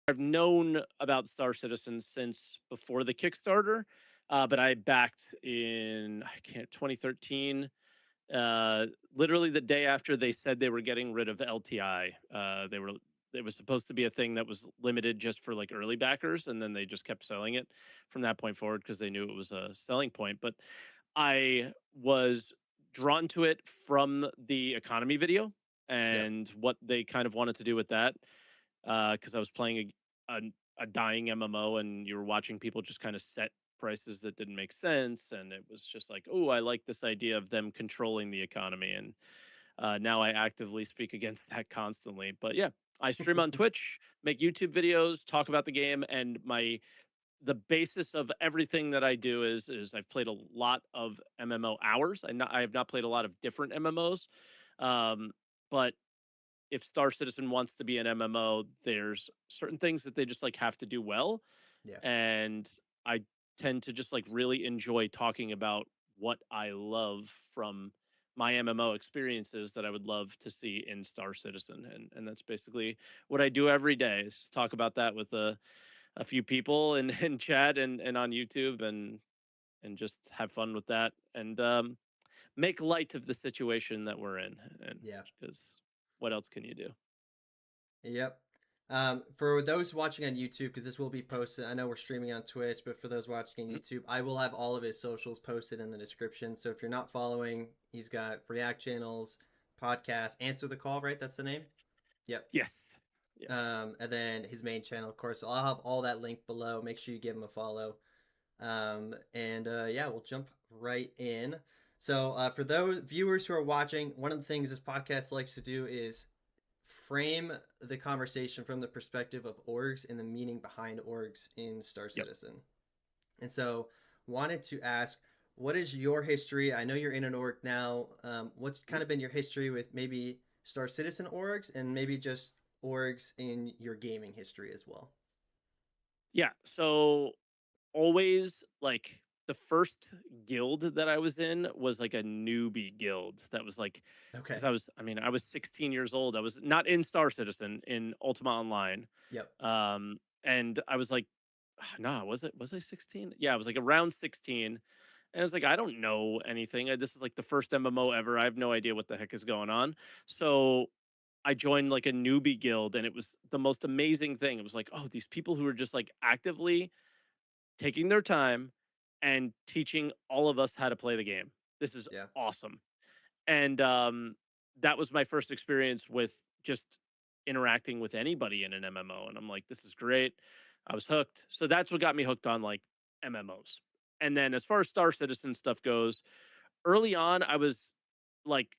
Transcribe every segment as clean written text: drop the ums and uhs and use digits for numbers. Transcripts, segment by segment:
I've known about Star Citizen since before the Kickstarter, but I backed in I can't 2013. Uh, Literally the day after they said they were getting rid of LTI. It was supposed to be a thing that was limited just for like early backers, and then they just kept selling it from that point forward because they knew it was a selling point. But I was drawn to it from the economy video Yep. and what they kind of wanted to do with that. Because I was playing a dying MMO, and you were watching people just kind of set prices that didn't make sense, and it was just like, oh, I like this idea of them controlling the economy, and now I actively speak against that constantly. But yeah, I stream on Twitch, make YouTube videos, talk about the game, and the basis of everything that I do is I've played a lot of MMO hours. I have not played a lot of different MMOs, um, but if Star Citizen wants to be an MMO, there's certain things that they just like have to do well, Yeah. and I tend to just like really enjoy talking about what I love from my MMO experiences that I would love to see in Star Citizen, and that's basically what I do every day. Is just talk about that with a few people in chat and on YouTube, and just have fun with that, and make light of the situation that we're in, and Yeah. because what else can you do? Yep. For those watching on YouTube, because this will be posted, I know we're streaming on Twitch, but for those watching on Mhm. YouTube, I will have all of his socials posted in the description. So if you're not following, he's got React channels, podcast, Answer the Call, right? That's the name? Yep. Yes. Yeah. And then his main channel, of course. So I'll have all that linked below. Make sure you give him a follow. And yeah, we'll jump right in. So for those viewers who are watching, one of the things this podcast likes to do is frame the conversation from the perspective of orgs and the meaning behind orgs in Star Yep. Citizen. And so, wanted to ask, what is your history? I know you're in an org now. What's Mhm. kind of been your history with maybe Star Citizen orgs and maybe just orgs in your gaming history as well? Yeah. So always like the first guild that I was in was like a newbie guild that was like because Okay. I was 16 years old. I was not in Star Citizen in Ultima Online. Yep. And I was like, no, was I 16? Yeah, I was like around 16. And I was like, I don't know anything. This is like the first MMO ever. I have no idea what the heck is going on. So I joined like a newbie guild, and it was the most amazing thing. It was like, oh, these people who are just like actively taking their time and teaching all of us how to play the game. This is Yeah. awesome. And that was my first experience with just interacting with anybody in an MMO. And I'm like, this is great. I was hooked. So that's what got me hooked on like MMOs. And then as far as Star Citizen stuff goes, early on, I was like,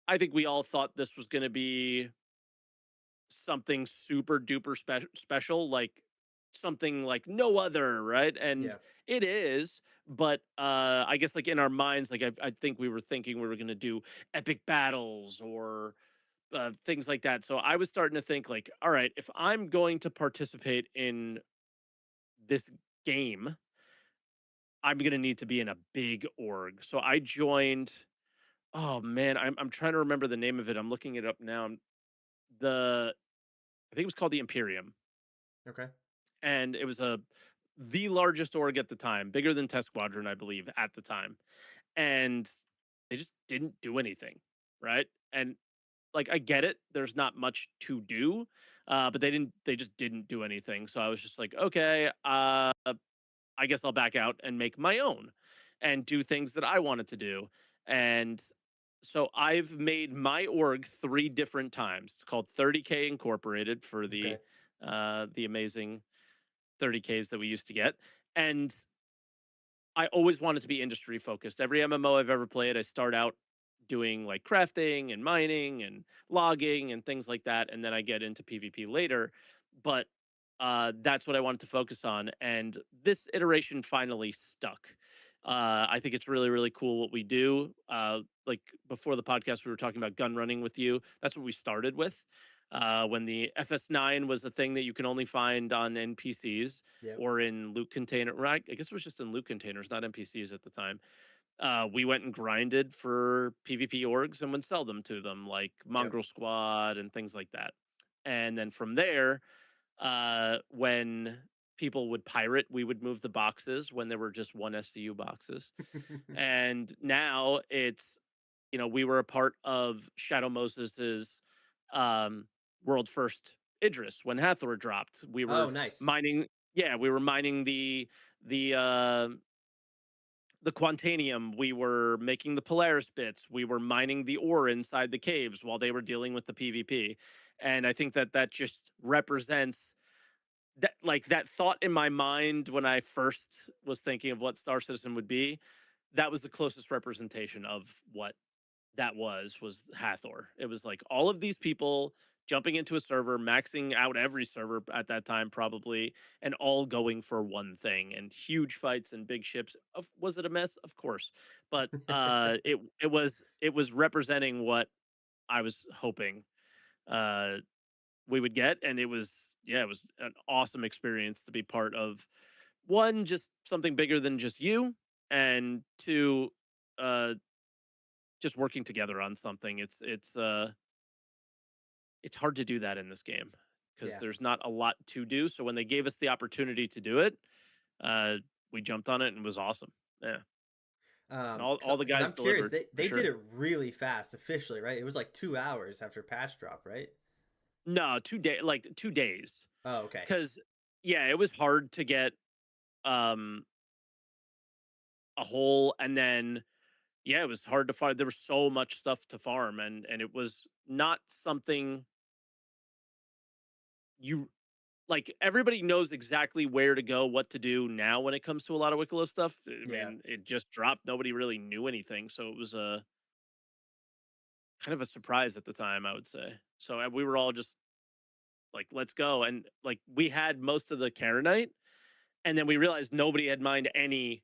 I think we all thought this was going to be something super duper special, like something like no other, right? And Yeah. it is, but I guess like in our minds, like I think we were thinking we were gonna do epic battles or things like that. So I was starting to think like, all right, if I'm going to participate in this game, I'm gonna need to be in a big org. So I joined. Oh man, I'm trying to remember the name of it. I'm looking it up now. The I think it was called the Imperium, Okay. and it was the largest org at the time, bigger than Test Squadron, I believe, at the time. And they just didn't do anything, right? And like I get it, there's not much to do, but they just didn't do anything. So I was just like, okay, I guess I'll back out and make my own and do things that I wanted to do. And so I've made my org three different times. It's called 30K Incorporated for Okay. the amazing 30Ks that we used to get. And I always wanted to be industry focused. Every MMO I've ever played, I start out doing like crafting and mining and logging and things like that. And then I get into PvP later. But that's what I wanted to focus on. And this iteration finally stuck. I think it's really, really cool what we do. Like before the podcast, we were talking about gun running with you. That's what we started with. When the FS9 was a thing that you can only find on NPCs Yep. or in loot container. Right? I guess it was just in loot containers, not NPCs at the time. We went and grinded for PvP orgs and would sell them to them, like Yep. Mongrel Squad and things like that. And then from there, when people would pirate, we would move the boxes when there were just one SCU boxes. And now it's, we were a part of Shadow Moses's um, world first Idris when Hathor dropped. We Oh, were nice. mining, yeah, we were mining the uh, the Quantanium. We were making the Polaris bits. We were mining the ore inside the caves while they were dealing with the PvP. And I think that that just represents that, like, that thought in my mind when I first was thinking of what Star Citizen would be. That was the closest representation of what that was Hathor. It was like all of these people jumping into a server, maxing out every server at that time probably, and all going for one thing, and huge fights and big ships. Was it a mess? Of course. But it was representing what I was hoping uh we would get, and it was, yeah, it was an awesome experience to be part of. One, just something bigger than just you, and two, uh just working together on something. It's hard to do that in this game because Yeah. there's not a lot to do. So when they gave us the opportunity to do it, uh, we jumped on it and it was awesome. Yeah, and all the Because I'm guys curious, delivered they for did sure. it really fast officially, right? It was like 2 hours after patch drop, right? No, 2 day, like 2 days, Oh, okay. because yeah, it was hard to get um a hole, and then yeah, it was hard to find. There was so much stuff to farm, and it was not something you like. Everybody knows exactly where to go, what to do now when it comes to a lot of Wicklow stuff. I Yeah. mean, it just dropped. Nobody really knew anything, so it was a kind of a surprise at the time, I would say. So we were all just like, "Let's go!" And like we had most of the Karenite, and then we realized nobody had mined any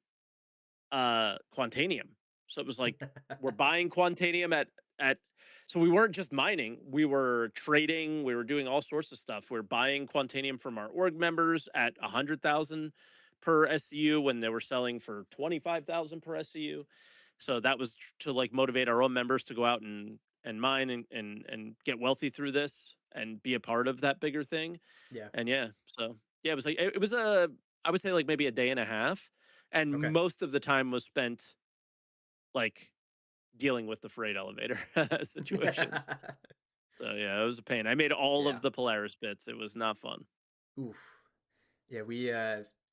Quantanium. So it was like we're buying Quantanium at so we weren't just mining, we were trading, we were doing all sorts of stuff. We are buying Quantanium from our org members at 100,000 per SCU when they were selling for 25,000 per SCU. So that was to like motivate our own members to go out and mine and get wealthy through this and be a part of that bigger thing. Yeah. And yeah, so yeah, it was like it was a, I would say like maybe a day and a half, and Okay. most of the time was spent like dealing with the freight elevator situations. So yeah, it was a pain. I made all of Yeah. the Polaris bits. It was not fun. Oof. Yeah,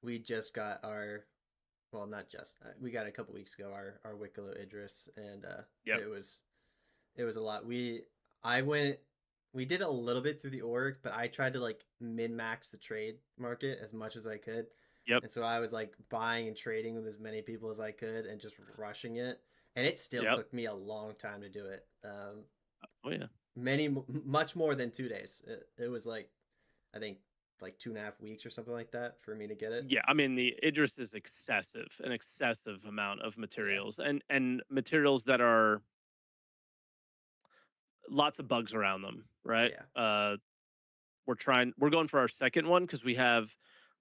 we just got our, well, not just. We got a couple weeks ago our Wicklow Idris, and Yep. it was a lot. I went we did a little bit through the org, but I tried to like min max the trade market as much as I could. Yep. And so I was like buying and trading with as many people as I could and just rushing it. And it still Yep. took me a long time to do it. Oh yeah. Much more than 2 days. It was like, I think like 2.5 weeks or something like that for me to get it. Yeah. I mean, the Idris is excessive, an excessive amount of Yeah. materials, and materials that are lots of bugs around them, right? Yeah. We're going for our second one because we have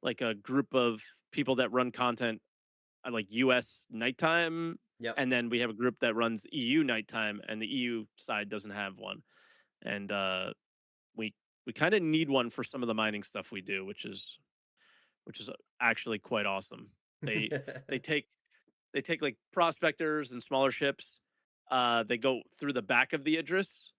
like a group of people that run content at like US nighttime, Yep. and then we have a group that runs EU nighttime, and the EU side doesn't have one. And we we kind of need one for some of the mining stuff we do, which is actually quite awesome. They they take they take like prospectors and smaller ships. They go through the back of the Idris,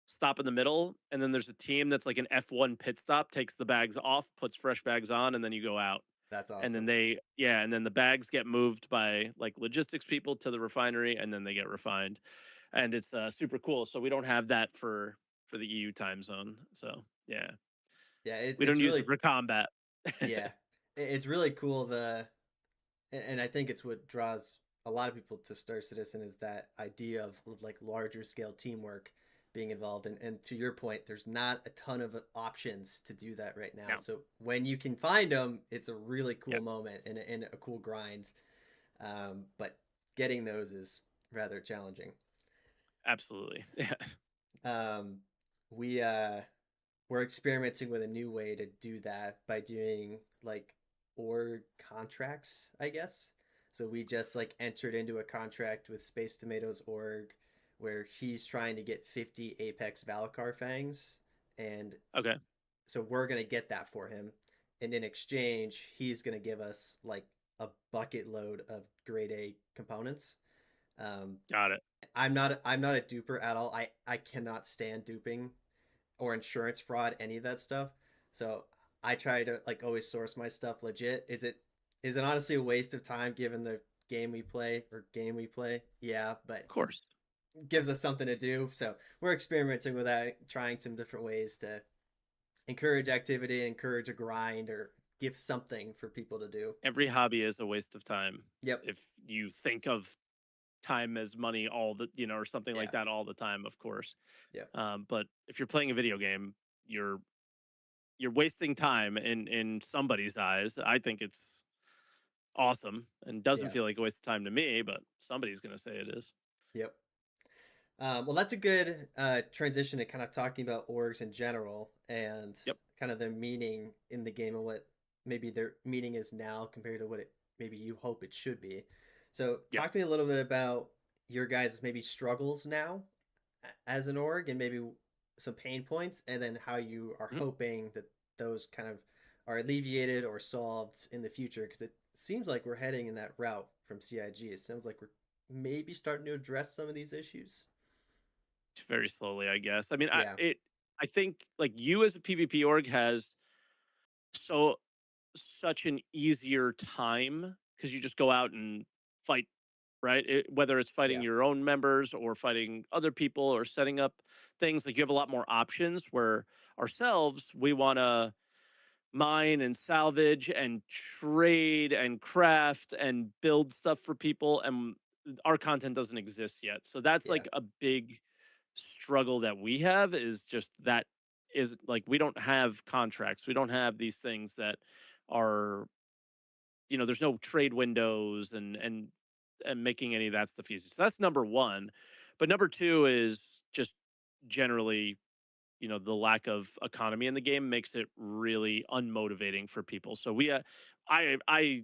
stop in the middle, and then there's a team that's like an F1 pit stop, takes the bags off, puts fresh bags on, and then you go out. That's And then awesome. the bags get moved by like logistics people to the refinery, and then they get refined. And it's super cool. So we don't have that for the EU time zone. So yeah, Yeah, we don't it's use it really, for combat. yeah. It's really cool and I think it's what draws a lot of people to Star Citizen is that idea of like larger scale teamwork being involved. And to your point, there's not a ton of options to do that right now. No. So when you can find them, it's a really cool Yep. moment and a cool grind. But getting those is rather challenging. Absolutely. Yeah. Um, we we're experimenting with a new way to do that by doing like org contracts, I guess. So we just like entered into a contract with Space Tomatoes org where he's trying to get 50 Apex Valakar fangs, and Okay. so we're gonna get that for him, and in exchange, he's gonna give us like a bucket load of grade A components. Um, Got it. I'm not a duper at all. I cannot stand duping or insurance fraud, any of that stuff. So I try to like always source my stuff legit. Is it honestly a waste of time given the game we play? Yeah, Of but course. gives us something to do. So we're experimenting with that, trying some different ways to encourage activity, encourage a grind, or give something for people to do. Every hobby is a waste of time Yep. if you think of time as money or something like Yeah. that all the time, of course. Yep. But if you're playing a video game, you're you're wasting time in somebody's eyes. I think it's awesome and doesn't Yeah. feel like a waste of time to me, but somebody's gonna say it is. Yep. Well, that's a good transition to kind of talking about orgs in general and Yep. kind of their meaning in the game and what maybe their meaning is now compared to what it maybe you hope it should be. So, Yeah. talk to me a little bit about your guys' maybe struggles now as an org and maybe some pain points, and then how you are Mhm. hoping that those kind of are alleviated or solved in the future. Because it seems like we're heading in that route from CIG. It sounds like we're maybe starting to address some of these issues. Very slowly, I guess. I mean, Yeah. I think like you as a PvP org has so such an easier time because you just go out and fight, right? Whether it's fighting Yeah. your own members or fighting other people or setting up things, like you have a lot more options. Where ourselves, we want to mine and salvage and trade and craft and build stuff for people, and our content doesn't exist yet. So that's Yeah. like a big struggle that we have, is just that is like we don't have contracts. We don't have these things that are, there's no trade windows and making any of that stuff easy. So that's number 1. But number 2 is just generally, the lack of economy in the game makes it really unmotivating for people. So I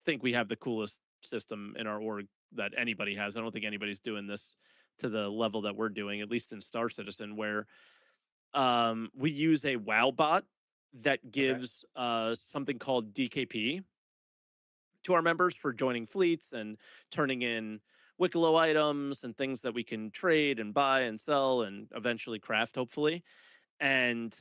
think we have the coolest system in our org that anybody has. I don't think anybody's doing this to the level that we're doing, at least in Star Citizen, where we use a WoW bot that Okay. gives something called DKP to our members for joining fleets and turning in Wicklow items and things that we can trade and buy and sell and eventually craft, hopefully. And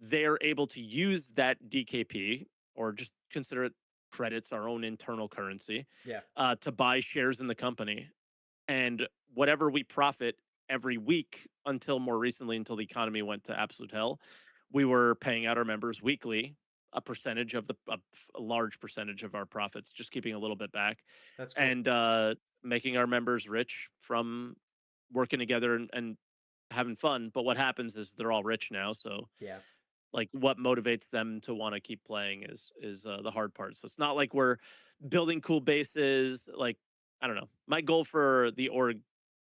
they're able to use that DKP, or just consider it credits, our own internal currency, Yeah. to buy shares in the company. And whatever we profit every week, until more recently, until the economy went to absolute hell, we were paying out our members weekly a percentage of a large percentage of our profits, just keeping a little bit back, That's cool. and making our members rich from working together and having fun. But what happens is they're all rich now, so Yeah. like what motivates them to want to keep playing is the hard part. So it's not like we're building cool bases. Like, I don't know. My goal for the org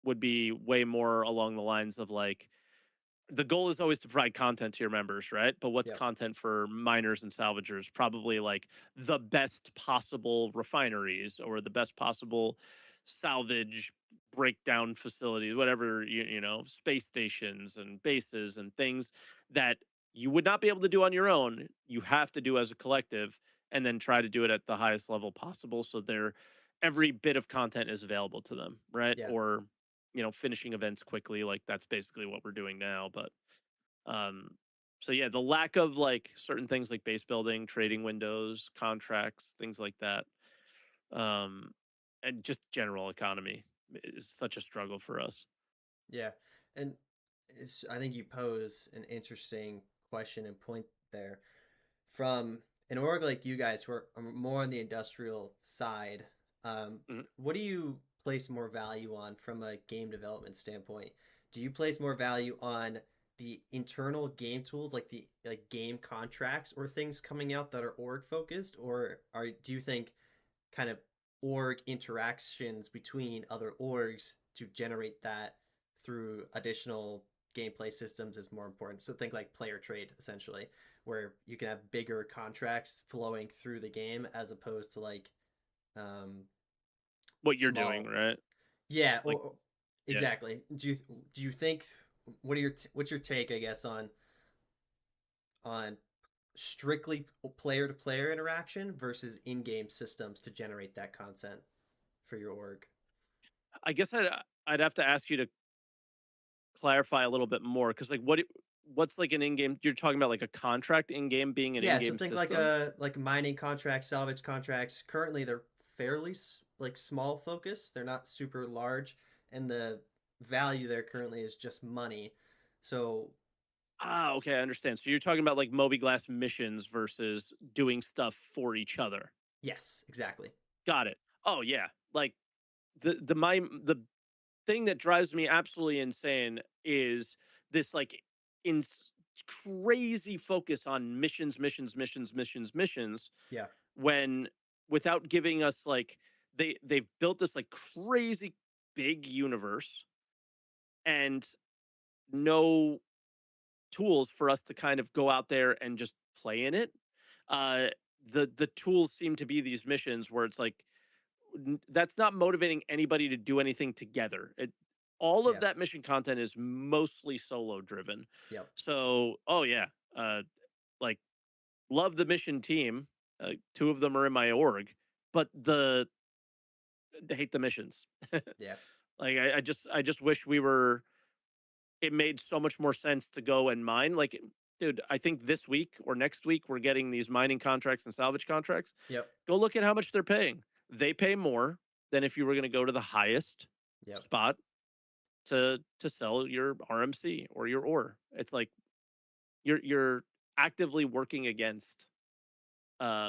would be way more along the lines of like, the goal is always to provide content to your members, right? But what's Yep. content for miners and salvagers? Probably like the best possible refineries or the best possible salvage breakdown facilities, whatever, space stations and bases and things that you would not be able to do on your own. You have to do as a collective, and then try to do it at the highest level possible, so every bit of content is available to them, right? Yeah. Or finishing events quickly. Like that's basically what we're doing now. But um, so yeah, the lack of like certain things like base building, trading windows, contracts, things like that, um, and just general economy is such a struggle for us. Yeah. And I think you pose an interesting question and point there. From an org like you guys who are more on the industrial side, Mhm. what do you place more value on from a game development standpoint? Do you place more value on the internal game tools like the like game contracts or things coming out that are org focused, or do you think kind of org interactions between other orgs to generate that through additional gameplay systems is more important? So think like player trade essentially, where you can have bigger contracts flowing through the game as opposed to like um, What you're doing, small. right? Yeah, Like, yeah. exactly. Do you think what's your take, I guess, on on strictly player to player interaction versus in-game systems to generate that content for your org? I guess I'd have to ask you to clarify a little bit more because like what's like an in-game? You're talking about like a contract in-game being an Yeah, so in-game think like system? a like mining contracts, salvage contracts. Currently, they're fairly like small focus. They're not super large, and the value there currently is just money. So Ah, okay, I understand. So you're talking about like Moby Glass missions versus doing stuff for each other. yes, exactly. Got it. Oh yeah, like the thing that drives me absolutely insane is this like in crazy focus on missions Yeah, when without giving us like they've built this like crazy big universe and no tools for us to kind of go out there and just play in it. Uh, the tools seem to be these missions where it's like that's not motivating anybody to do anything together. All of yeah, that mission content is mostly solo driven. yep, So, oh yeah, uh, like love the mission team. Two of them are in my org, but hate the missions. yeah, Like I just wish we were it made so much more sense to go and mine. Like, dude, I think this week or next week we're getting these mining contracts and salvage contracts. yep, Go look at how much they're paying. They pay more than if you were going to go to the highest yep. spot to sell your RMC or your ore. It's like you're actively working against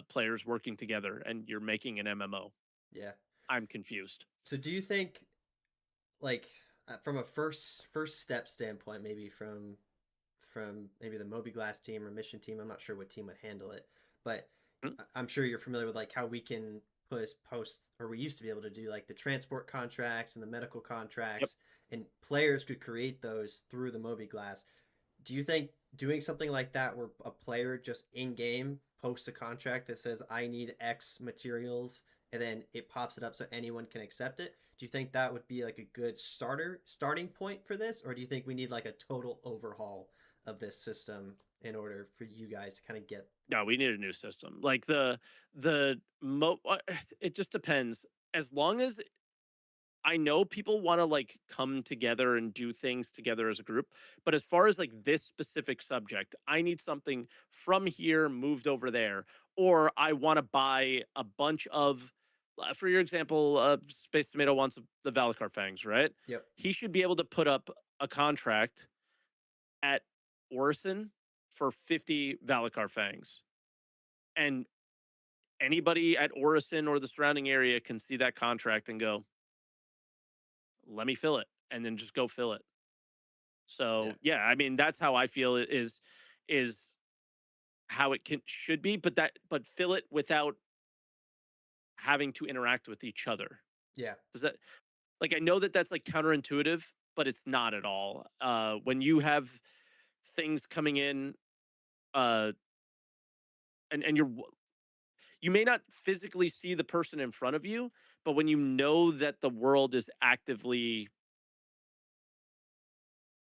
players working together and you're making an MMO. Yeah. I'm confused. So do you think like from a first step standpoint, maybe from maybe the Moby Glass team or mission team, I'm not sure what team would handle it, but Mm, I'm sure you're familiar with like how we can post or we used to be able to do like the transport contracts and the medical yep. contracts, and players could create those through the Moby Glass. Do you think doing something like that where a player just in game posts a contract that says I need X materials and then it pops it up so anyone can accept it? Do you think that would be like a good starting point for this, or do you think we need like a total overhaul of this system in order for you guys to kind of get? No, we need a new system. Like it just depends. As long as I know people want to like come together and do things together as a group, but as far as like this specific subject, I need something from here moved over there, or I want to buy a bunch of, for your example, Space Tomato wants the Valacar fangs, right? Yep. He should be able to put up a contract at Orison for 50 Valacar fangs, and anybody at Orison or the surrounding area can see that contract and go, let me fill it, and then just go fill it. Yeah. So yeah, I mean that's how I feel it is how it can should be, but fill it without having to interact with each other. Yeah. Does that like I know that that's like counterintuitive, but it's not at all. When you have things coming in, uh, and you may not physically see the person in front of you, but when you know that the world is actively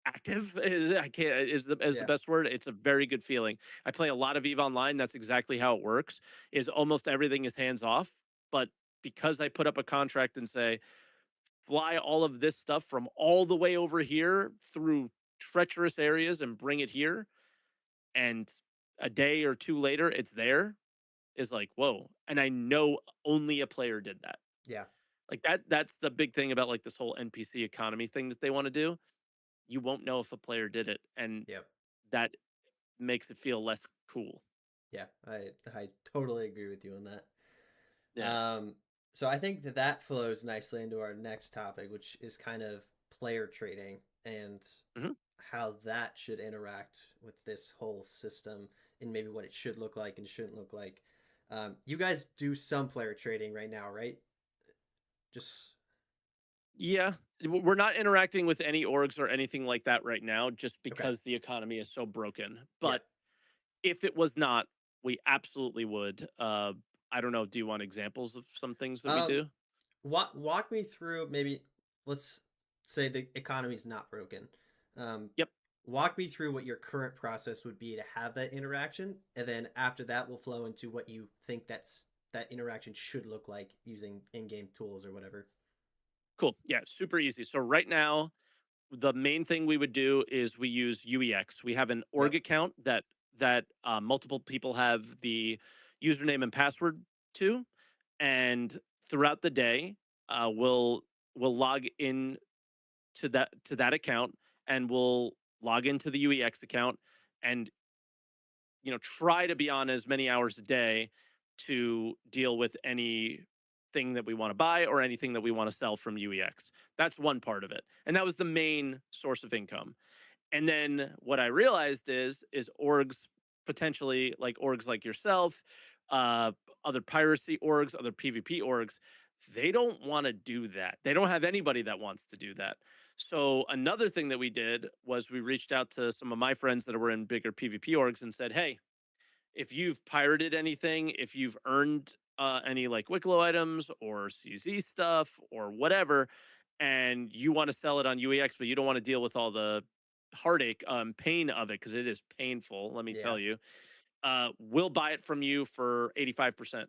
active I can't is the Yeah. best word. It's a very good feeling. I play a lot of Eve Online. That's exactly how it works. Is almost everything is hands off, but because I put up a contract and say fly all of this stuff from all the way over here through treacherous areas and bring it here, and a day or two later it's there, is like whoa. And I know only a player did that. Yeah. Like that's the big thing about like this whole NPC economy thing that they want to do. You won't know if a player did it, and Yep. that makes it feel less cool. Yeah. I totally agree with you on that. Yeah. Um, so I think that that flows nicely into our next topic, which is kind of player trading and Mhm. how that should interact with this whole system and maybe what it should look like and shouldn't look like. You guys do some player trading right now, right? Just Yeah, we're not interacting with any orgs or anything like that right now, just okay. because the economy is so broken. Yeah. But if it was not, we absolutely would. I don't know. Do you want examples of some things that we Um, do? walk me through maybe let's say the economy's not broken. Um, Yep. walk me through what your current process would be to have that interaction, and then after that, we'll flow into what you think that interaction should look like using in-game tools or whatever. Cool. Yeah, super easy. So right now, the main thing we would do is we use UEX. We have an org Yep. account that multiple people have the username and password to, and throughout the day, we'll log in to that account, and we'll log into the UEX account, and try to be on as many hours a day to deal with anything that we want to buy or anything that we want to sell from UEX. That's one part of it, and that was the main source of income. And then what I realized is orgs, potentially like orgs like yourself, uh, other piracy orgs, other PvP orgs, they don't want to do that. They don't have anybody that wants to do that. So another thing that we did was we reached out to some of my friends that were in bigger PvP orgs and said, "Hey, if you've pirated anything, if you've earned any like Wicklow items or CZ stuff or whatever, and you want to sell it on UEX, but you don't want to deal with all the heartache, pain of it, because it is painful, let me Yeah. tell you, we'll buy it from you for 85%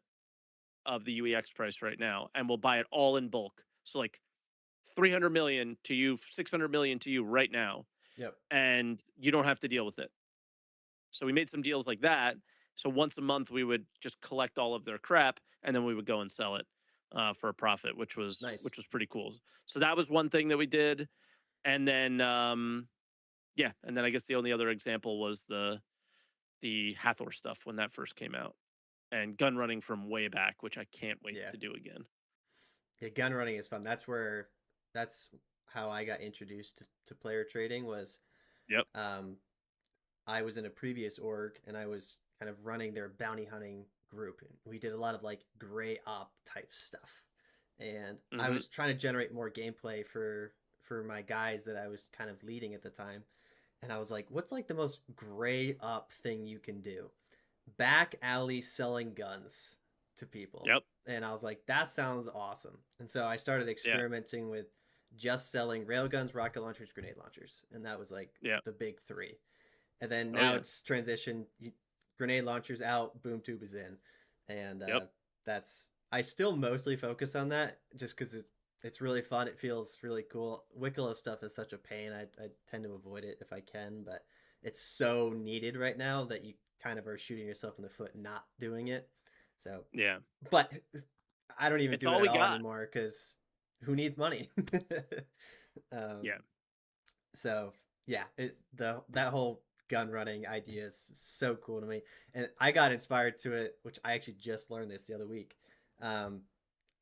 of the UEX price right now, and we'll buy it all in bulk. So like 300 million to you, 600 million to you right now, Yep. and you don't have to deal with it." So we made some deals like that. So once a month, we would just collect all of their crap, and then we would go and sell it for a profit, Nice. which was pretty cool. So that was one thing that we did, and then yeah, and then I guess the only other example was the Hathor stuff when that first came out, and gun running from way back, which I can't wait Yeah. to do again. Yeah, gun running is fun. That's how I got introduced to player trading was Yep. um I was in a previous org and I was kind of running their bounty hunting group. And we did a lot of like gray op type stuff. And I Hmm. was trying to generate more gameplay for my guys that I was kind of leading at the time. And I was like, what's like the most gray up thing you can do? Back alley selling guns to people. Yep. And I was like, that sounds awesome. And so I started Yeah. experimenting with just selling railguns, rocket launchers, grenade launchers. And that was like Yeah. the big three. And then Oh now yeah. it's transition, grenade launchers out, boom tube is in. And Yep. that's, I still mostly focus on that just because it's really fun. It feels really cool. Wicklow stuff is such a pain. I tend to avoid it if I can, but it's so needed right now that you kind of are shooting yourself in the foot not doing it. So, Yeah. but I don't even It's do it all at we all got. anymore because who needs money? um, Yeah. so yeah, the that whole gun running idea is so cool to me, and I got inspired to it, which I actually just learned this the other week. Um,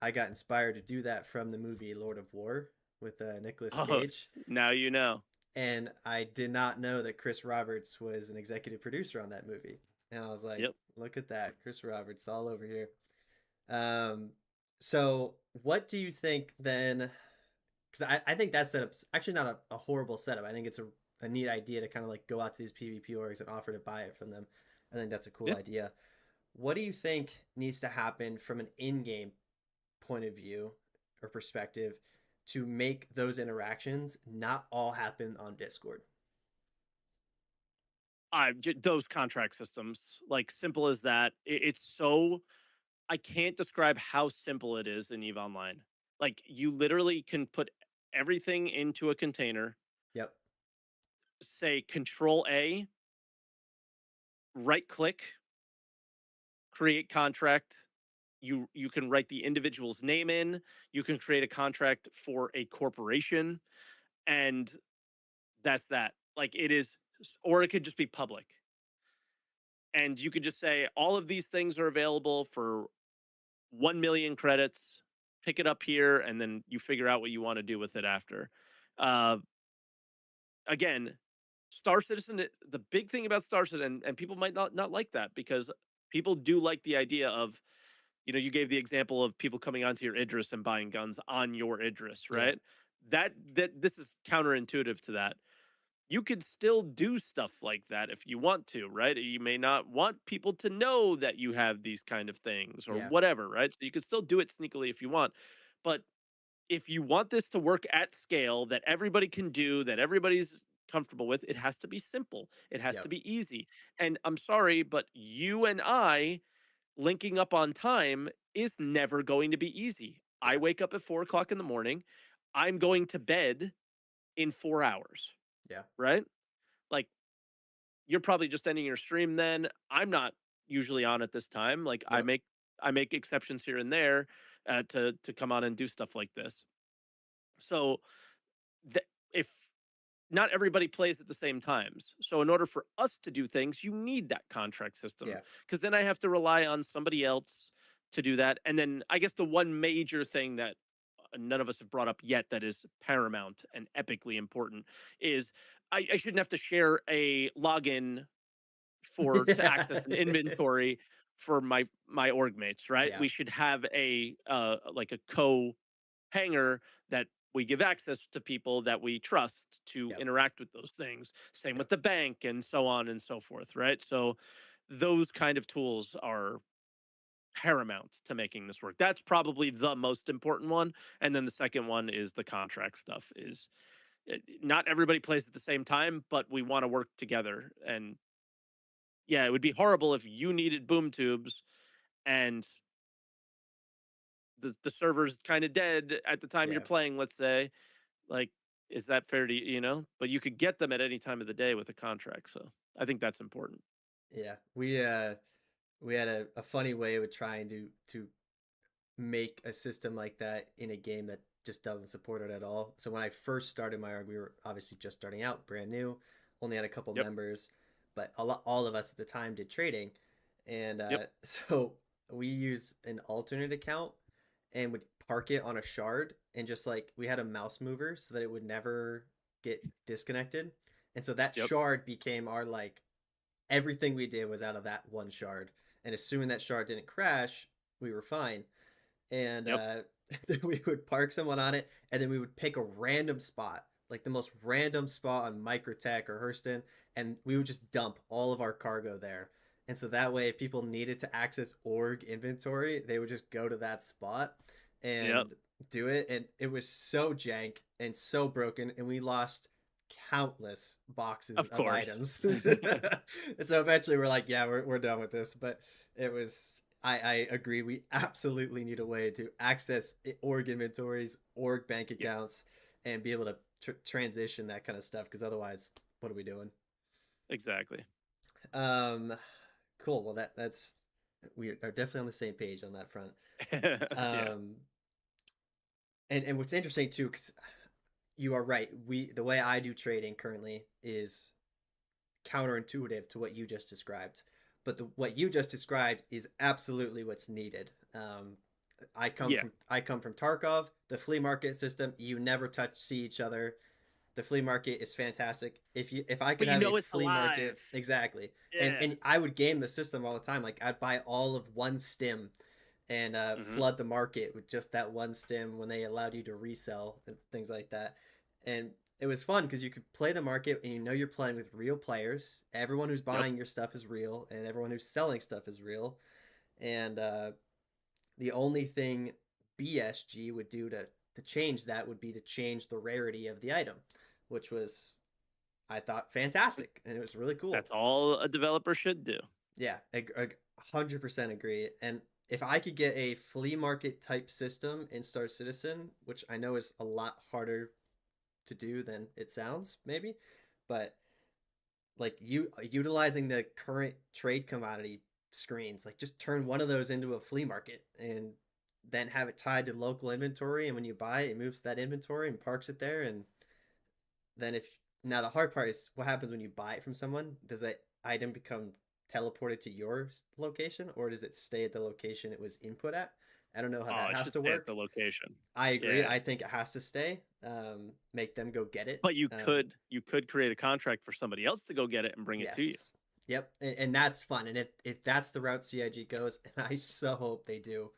I got inspired to do that from the movie Lord of War with Nicolas Oh, Cage, now you know. and I did not know that Chris Roberts was an executive producer on that movie, and I was like, Yep. look at that, Chris Roberts all over here. Um, so what do you think then? Because I think that setup's actually not a horrible setup. I think it's a neat idea to kind of like go out to these PvP orgs and offer to buy it from them. I think that's a cool Yeah. idea. What do you think needs to happen from an in-game point of view or perspective to make those interactions not all happen on Discord? Those contract systems, like simple as that. It's so I can't describe how simple it is in Eve Online. Like you literally can put everything into a container, Yep. say Control A, right click, create contract. You can write the individual's name in. You can create a contract for a corporation, and that's that. Like it is, or it could just be public, and you could just say all of these things are available for 1 million credits. Pick it up here, and then you figure out what you want to do with it after. Uh, Again, Star Citizen, the big thing about Star Citizen, and people might not like that because people do like the idea of, you gave the example of people coming onto your Idris and buying guns on your Idris, Yeah. right? That this is counterintuitive to that. You could still do stuff like that if you want to, right? You may not want people to know that you have these kind of things or Yeah. whatever, right? So you could still do it sneakily if you want. But if you want this to work at scale, that everybody can do, that everybody's comfortable with. It has to be simple. It has to Yep. be easy. And I'm sorry, but you and I linking up on time is never going to be easy. I Yeah. wake up at 4 o'clock in the morning. I'm going to bed in 4 hours, Yeah. right? Like, you're probably just ending your stream then. I'm not usually on at this time. Like, Yep. I make exceptions here and there to come on and do stuff like this. So if not everybody plays at the same times. So in order for us to do things, you need that contract system Yeah. because then I have to rely on somebody else to do that. And then I guess the one major thing that none of us have brought up yet that is paramount and epically important is I shouldn't have to share a login for to access an inventory for my org mates, right? Yeah. We should have a like a co hanger that we give access to people that we trust to Yep. interact with those things. Same Yep. with the bank and so on and so forth, right? So those kind of tools are paramount to making this work. That's probably the most important one. And then the second one is the contract stuff is not everybody plays at the same time, but we want to work together. And yeah, it would be horrible if you needed boom tubes and the server's kind of dead at the time you're Yeah. playing, let's say. Like, is that fair to you know? But you could get them at any time of the day with a contract, so I think that's important. Yeah. We had a funny way with trying to make a system like that in a game that just doesn't support it at all. So when I first started my org, we were obviously just starting out, brand new, only had a couple Yep, members, but all of us at the time did trading, and yep, so we use an alternate account and would park it on a shard, and just like we had a mouse mover so that it would never get disconnected, and so that yep, shard became our like everything we did was out of that one shard, and assuming that shard didn't crash, we were fine. And yep, then we would park someone on it, and then we would pick a random spot, like the most random spot on Microtech or Hurston, and we would just dump all of our cargo there. And so that way, if people needed to access org inventory, they would just go to that spot yep. and do it. And it was so jank and so broken, and we lost countless boxes Of of course. items. So eventually, we're like, yeah, we're done with this. But it was I agree. We absolutely need a way to access org inventories, org bank Yeah, accounts, and be able to transition that kind of stuff. Because otherwise, what are we doing? exactly. Um, cool. Well, that's we are definitely on the same page on that front. Yeah, Um, and what's interesting too, because you are right. The way I do trading currently is counterintuitive to what you just described. But what you just described is absolutely what's needed. yeah. I come from Tarkov, the flea market system. You never see each other. The flea market is fantastic. If I But could you have a know it's flea alive. market exactly, Yeah. and I would game the system all the time. Like I'd buy all of one stim and Hmm. flood the market with just that one stim when they allowed you to resell and things like that. And it was fun because you could play the market and you know you're playing with real players. Everyone who's Yep. buying your stuff is real, and everyone who's selling stuff is real. And the only thing BSG would do to change that would be to change the rarity of the item, which was I thought fantastic, and it was really cool. That's all a developer should do. Yeah, 100% agree. And if I could get a flea market type system in Star Citizen, which I know is a lot harder to do than it sounds, maybe, but like you utilizing the current trade commodity screens, like just turn one of those into a flea market and then have it tied to local inventory. And when you buy it, it moves that inventory and parks it there. And then if now the hard part is what happens when you buy it from someone? Does that item become teleported to your location, or does it stay at the location it was input at? I don't know how Oh, that it has should to stay at work. the location. I agree. Yeah. I think it has to stay. Make them go get it. But you could create a contract for somebody else to go get it and bring it to you. Yes. Yep. And that's fun. And if that's the route CIG goes, and I so hope they do,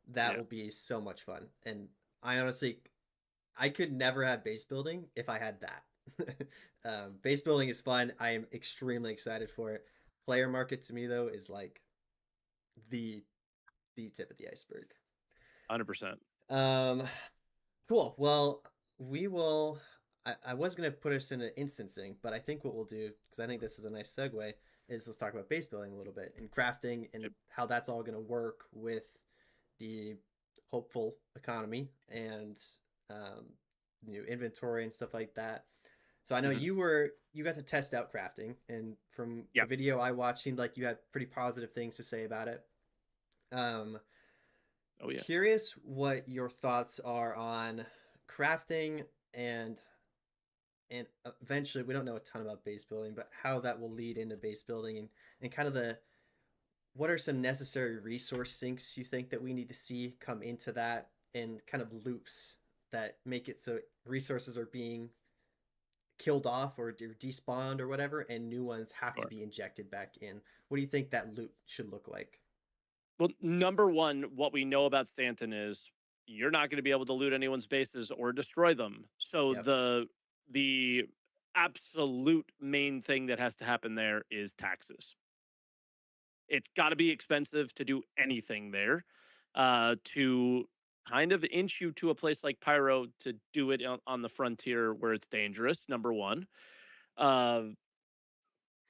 that Yeah. will be so much fun. And I honestly, I could never have base building if I had that. Base building is fun. I am extremely excited for it. Player market to me though is like the the tip of the iceberg. 100%. Um, cool. Well, we will. I was gonna put us in an instancing, but I think what we'll do, because I think this is a nice segue, is let's talk about base building a little bit and crafting and Yep. how that's all gonna work with the hopeful economy and um, inventory and stuff like that. So I know Mhm. you got to test out crafting, and from the Yep. video I watched, seemed like you had pretty positive things to say about it. Um, Oh yeah. Curious what your thoughts are on crafting and eventually we don't know a ton about base building, but how that will lead into base building and kind of the what are some necessary resource sinks you think that we need to see come into that and kind of loops that make it so resources are being killed off or despawned or whatever and new ones have to Sure. be injected back in. What do you think that loop should look like? Well, number one, what we know about Stanton is you're not going to be able to loot anyone's bases or destroy them. So Yep. the absolute main thing that has to happen there is taxes. It's got to be expensive to do anything there. To kind of inch you to a place like Pyro to do it on the frontier where it's dangerous. Number one, uh,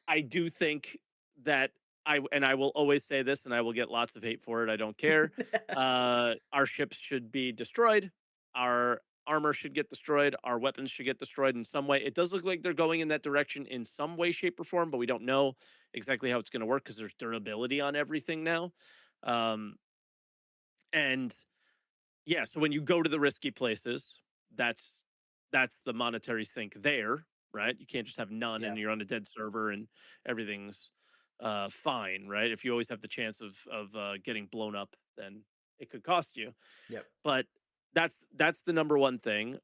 I do think that I will always say this, and I will get lots of hate for it. I don't care. Our ships should be destroyed. Our armor should get destroyed. Our weapons should get destroyed in some way. It does look like they're going in that direction in some way, shape, or form, but we don't know exactly how it's going to work because there's durability on everything now. Um, and yeah, so when you go to the risky places, that's that's the monetary sink there, right? You can't just have none Yeah. and you're on a dead server and everything's fine, right? If you always have the chance of getting blown up, then it could cost you. Yep. But that's the number one thing.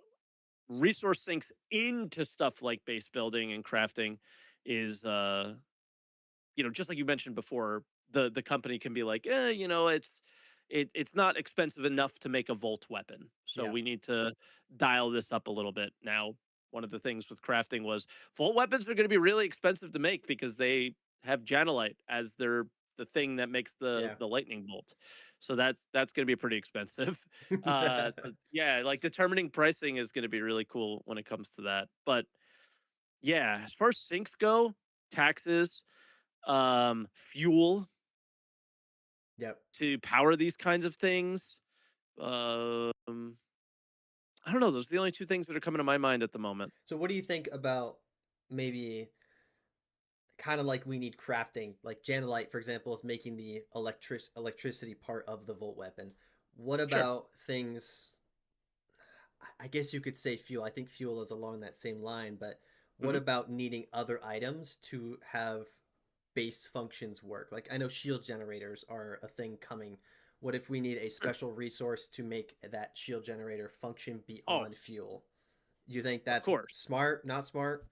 Resource sinks into stuff like base building and crafting is just like you mentioned before, the company can be like, it's not expensive enough to make a Volt weapon, so Yeah. we need to dial this up a little bit. Now, one of the things with crafting was Volt weapons are going to be really expensive to make because they have Janelite as the thing that makes the Yeah. the lightning bolt. So that's going to be pretty expensive. So yeah, like determining pricing is going to be really cool when it comes to that. But yeah, as far as sinks go, taxes, fuel Yep. to power these kinds of things. Um, I don't know. Those are the only two things that are coming to my mind at the moment. So what do you think about maybe kind of like we need crafting, like Janelite, for example, is making the electricity part of the Volt weapon. What Sure. about things? I guess you could say fuel. I think fuel is along that same line, but what Hmm. about needing other items to have base functions work? Like I know shield generators are a thing coming. What if we need a Sure. special resource to make that shield generator function Oh, beyond fuel? Do you think of that's course. smart, not smart?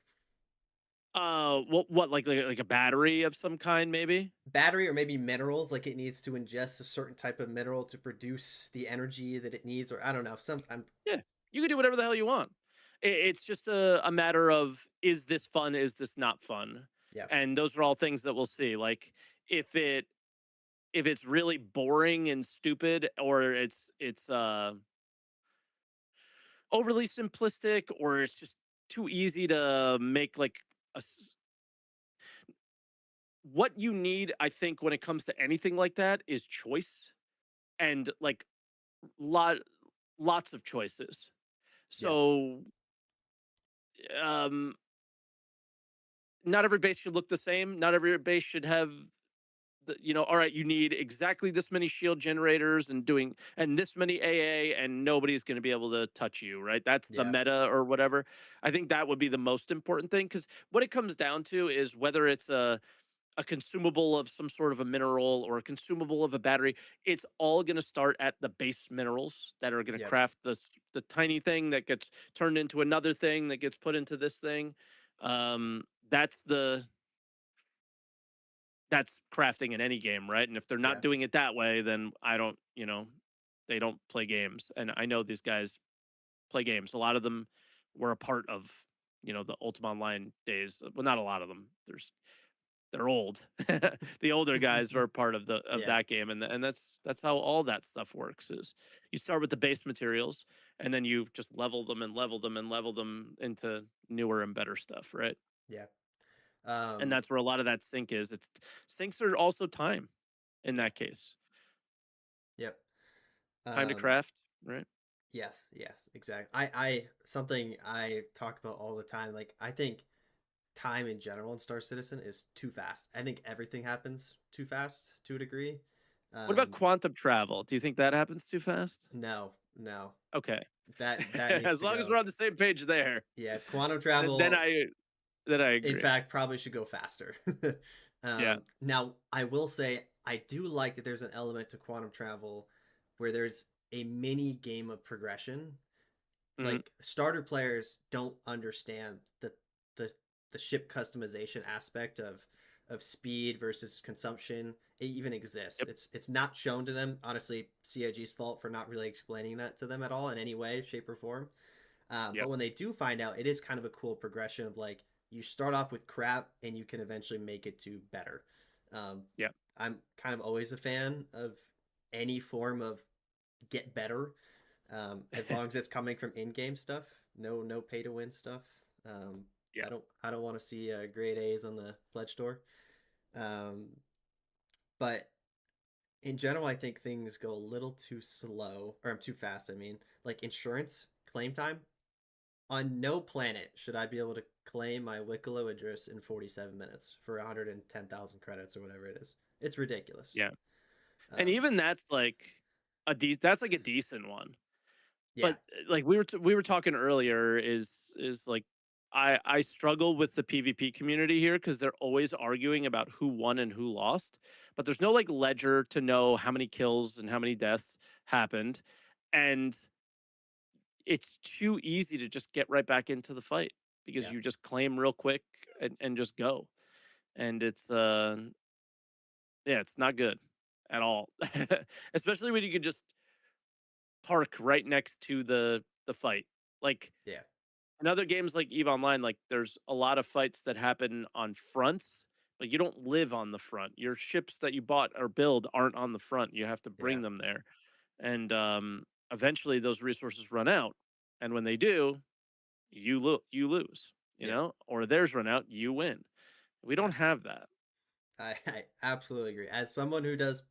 What like a battery of some kind, maybe? Battery or maybe minerals, like it needs to ingest a certain type of mineral to produce the energy that it needs, or I don't know. I'm Yeah, you can do whatever the hell you want. It's just a matter of is this fun? Is this not fun? yeah, And those are all things that we'll see. Like if it if it's really boring and stupid, or it's overly simplistic, or it's just too easy to make like what you need, I think, when it comes to anything like that is choice and like lot lots of choices. yeah, So um not every base should look the same. Not every base should have all right, you need exactly this many shield generators and doing and this many AA, and nobody's going to be able to touch you, right? That's the yeah, meta or whatever. I think that would be the most important thing because what it comes down to is whether it's a consumable of some sort of a mineral or a consumable of a battery, it's all going to start at the base minerals that are going to yeah, craft the tiny thing that gets turned into another thing that gets put into this thing. That's that's crafting in any game, right? And if they're yeah, not doing it that way, then I don't, they don't play games. And I know these guys play games. A lot of them were a part of, the Ultima Online days. Well, not a lot of them. They're old. The older guys were part of the of yeah, that game, and that's how all that stuff works. Is you start with the base materials, and then you just level them and level them and level them into newer and better stuff, right? Yeah. And Um, that's where a lot of that sync is. It's syncs are also time in yeah. that case. Yep. Time to Um, craft, right? yes, yes, exactly. Something I talk about all the time. Like, I think time in general in Star Citizen is too fast. I think everything happens too fast to a degree. What about Um, quantum travel? Do you think that happens too fast? no, no, Okay. that needs As to long as go. we're on the same page there, Yeah, it's quantum then travel. I In agree. fact, probably should go faster. Yeah. Now, I will say I do like that there's an element to quantum travel where there's a mini game of progression. Mhm. Like, starter players don't understand the the ship customization aspect of speed versus consumption. It even exists. Yep. It's not shown to them. Honestly, CIG's fault for not really explaining that to them at all in any way, shape, or form. But Yep. when they do find out, it is kind of a cool progression of like you start off with crap and you can eventually make it to better. Um, Yep. I'm kind of always a fan of any form of get better, as long as it's coming from in-game stuff. No pay to win stuff. Um, Yeah. I don't want to see grade A's on the pledge store. Um, but in general, I think things go a little too slow or too fast. I mean, like insurance claim time. On no planet should I be able to claim my Wicklow address in 47 minutes for 110,000 credits or whatever it is. It's ridiculous. Yeah. And Um, even that's like that's like a decent one. yeah, But like we were talking earlier is like I struggle with the PvP community here because they're always arguing about who won and who lost, but there's no like ledger to know how many kills and how many deaths happened, and it's too easy to just get right back into the fight because yeah, you just claim real quick and just go, and it's yeah, it's not good at all, especially when you can just park right next to the fight. Like yeah, in other games like EVE Online, like there's a lot of fights that happen on fronts, but you don't live on the front. Your ships that you bought or build aren't on the front. You have to yeah, bring them there, and eventually those resources run out. And when they do, you lose. You yeah, know, or theirs run out, you win. We yeah. don't have that. I absolutely agree. As someone who does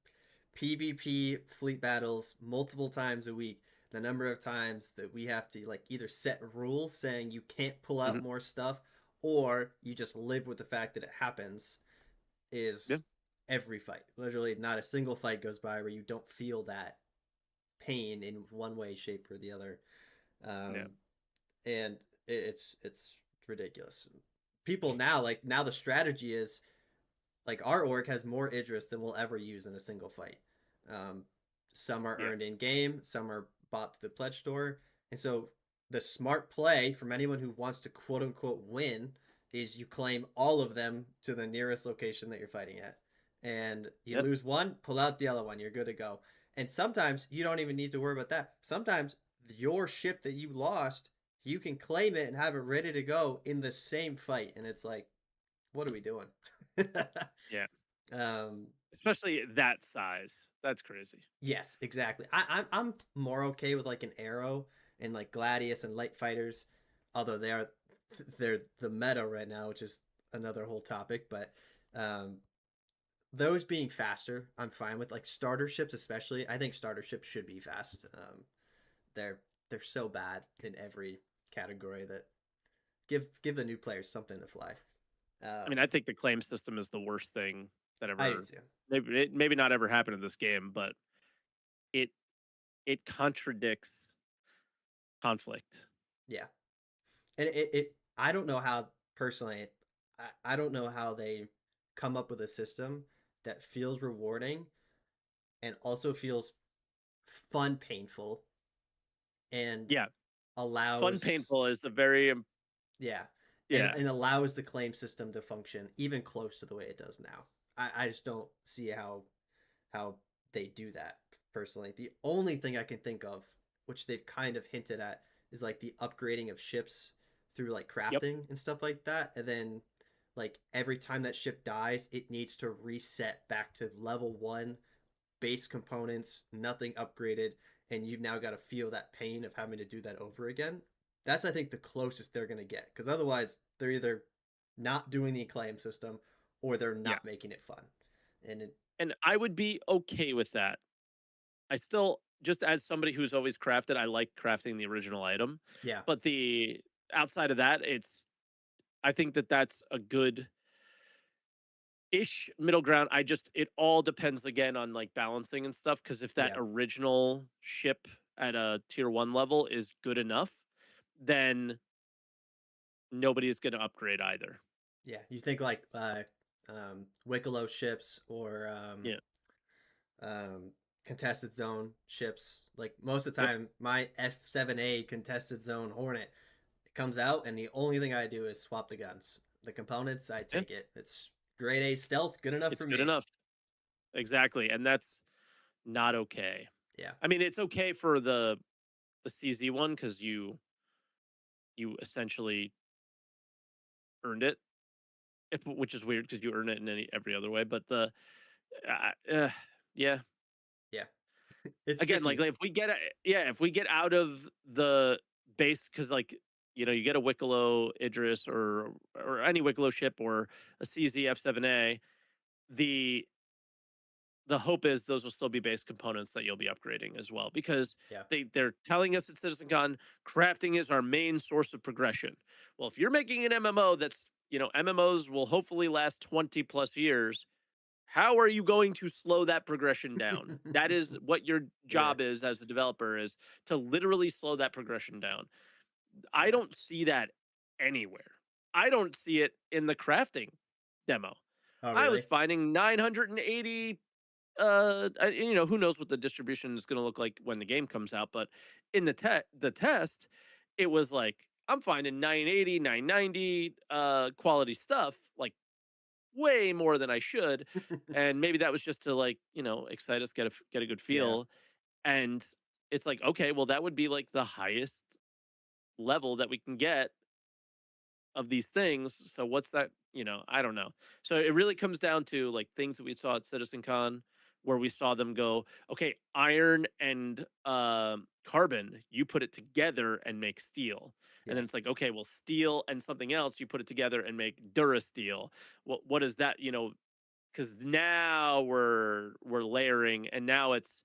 PvP fleet battles multiple times a week, the number of times that we have to like either set rules saying you can't pull out Mhm. more stuff or you just live with the fact that it happens Yeah, is every fight. Literally, not a single fight goes by where you don't feel that pain in one way, shape, or the other. yeah, Um, and it's ridiculous. People now now the strategy is like our org has more Idris than we'll ever use in a single fight. Um, some are yeah. earned in game, some are bought to the pledge store, and so the smart play from anyone who wants to quote unquote win is you claim all of them to the nearest location that you're fighting at, and you Yep. lose one, pull out the other one, you're good to go. And sometimes you don't even need to worry about that. Sometimes your ship that you lost, you can claim it and have it ready to go in the same fight, and it's like, what are we doing? Yeah. um, Especially that size. That's crazy. yes, exactly. I'm more okay with like an arrow and like Gladius and light fighters, although they're the meta right now, which is another whole topic. But um, those being faster, I'm fine with. Like starter ships, especially. I think starter ships should be fast. They're they're so bad in every category that give the new players something to fly. I mean, Um, I think the claim system is the worst thing that I do ever too. maybe not ever happened in this game, but it it contradicts conflict. Yeah, and it I don't know how personally I don't know how they come up with a system that feels rewarding and also feels fun painful and Yeah, fun allows painful is a very yeah yeah, and allows the claim system to function even close to the way it does now. I just don't see how they do that personally. The only thing I can think of, which they've kind of hinted at, is like the upgrading of ships through like yep, crafting and stuff like that. And then like every time that ship dies, it needs to reset back to level one base components, nothing upgraded. and you've now got to feel that pain of having to do that over again. That's, I think, the closest they're going to get, because otherwise they're either not doing the acclaim system or they're Yeah. not making it fun. And it, And I would be okay with that. I still, just as somebody who's always crafted, I like crafting the original item. yeah, But the outside of that, I think that that's a good ish middle ground. It all depends again on like balancing and stuff. Cause if that yeah, original ship at a tier one level is good enough, then nobody is going to upgrade either. yeah. You think like Wicklow ships or Yeah. um, contested zone ships. Like most of the Yep. time, my F7A contested zone Hornet comes out, and the only thing I do is swap the guns. The components, I Yeah. take it. It's grade A stealth, good enough It's for good me. enough. Exactly. And that's not okay. Yeah, I mean, it's okay for the CZ one because you essentially earned it, which is weird because you earn it in every other way. But yeah, yeah. It's again, tricky. if we get yeah, if we get out of the base, because like you get a Wicklow Idris or any Wicklow ship or a CZ F7A, the the hope is those will still be base components that you'll be upgrading as well because Yeah. they're telling us at CitizenCon crafting is our main source of progression. Well, if you're making an MMO that's MMOs will hopefully last 20 plus years, how are you going to slow that progression down? That is what your Yeah, job is as a developer, is to literally slow that progression down. I yeah. don't see that anywhere. I don't see it in the crafting demo. Oh, I was really? finding 980 who knows what the distribution is going to look like when the game comes out, but in the test, it was like I'm finding 980, 990 quality stuff, like way more than I should. And maybe that was just to like, excite us, get a good Yeah, feel. And it's like, okay, well that would be like the highest level that we can get of these things. So what's that? I don't know. So it really comes down to like things that we saw at CitizenCon, where we saw them go, okay, iron and carbon, you put it together and make steel. And yeah, then it's like, okay, well, steel and something else, you put it together and make Durasteel. What is that? Because now we're layering, and now it's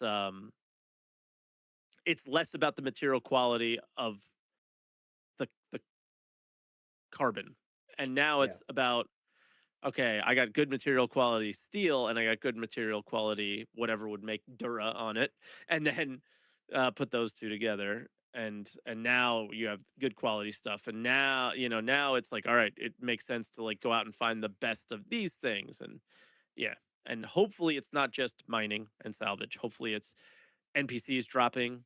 um it's less about the material quality of the carbon, and now yeah, it's about, okay, I got good material quality steel and I got good material quality whatever would make Dura on it, and then put those two together, and now you have good quality stuff. And now now it's like, all right, it makes sense to like go out and find the best of these things. And yeah, and hopefully it's not just mining and salvage. Hopefully it's NPCs dropping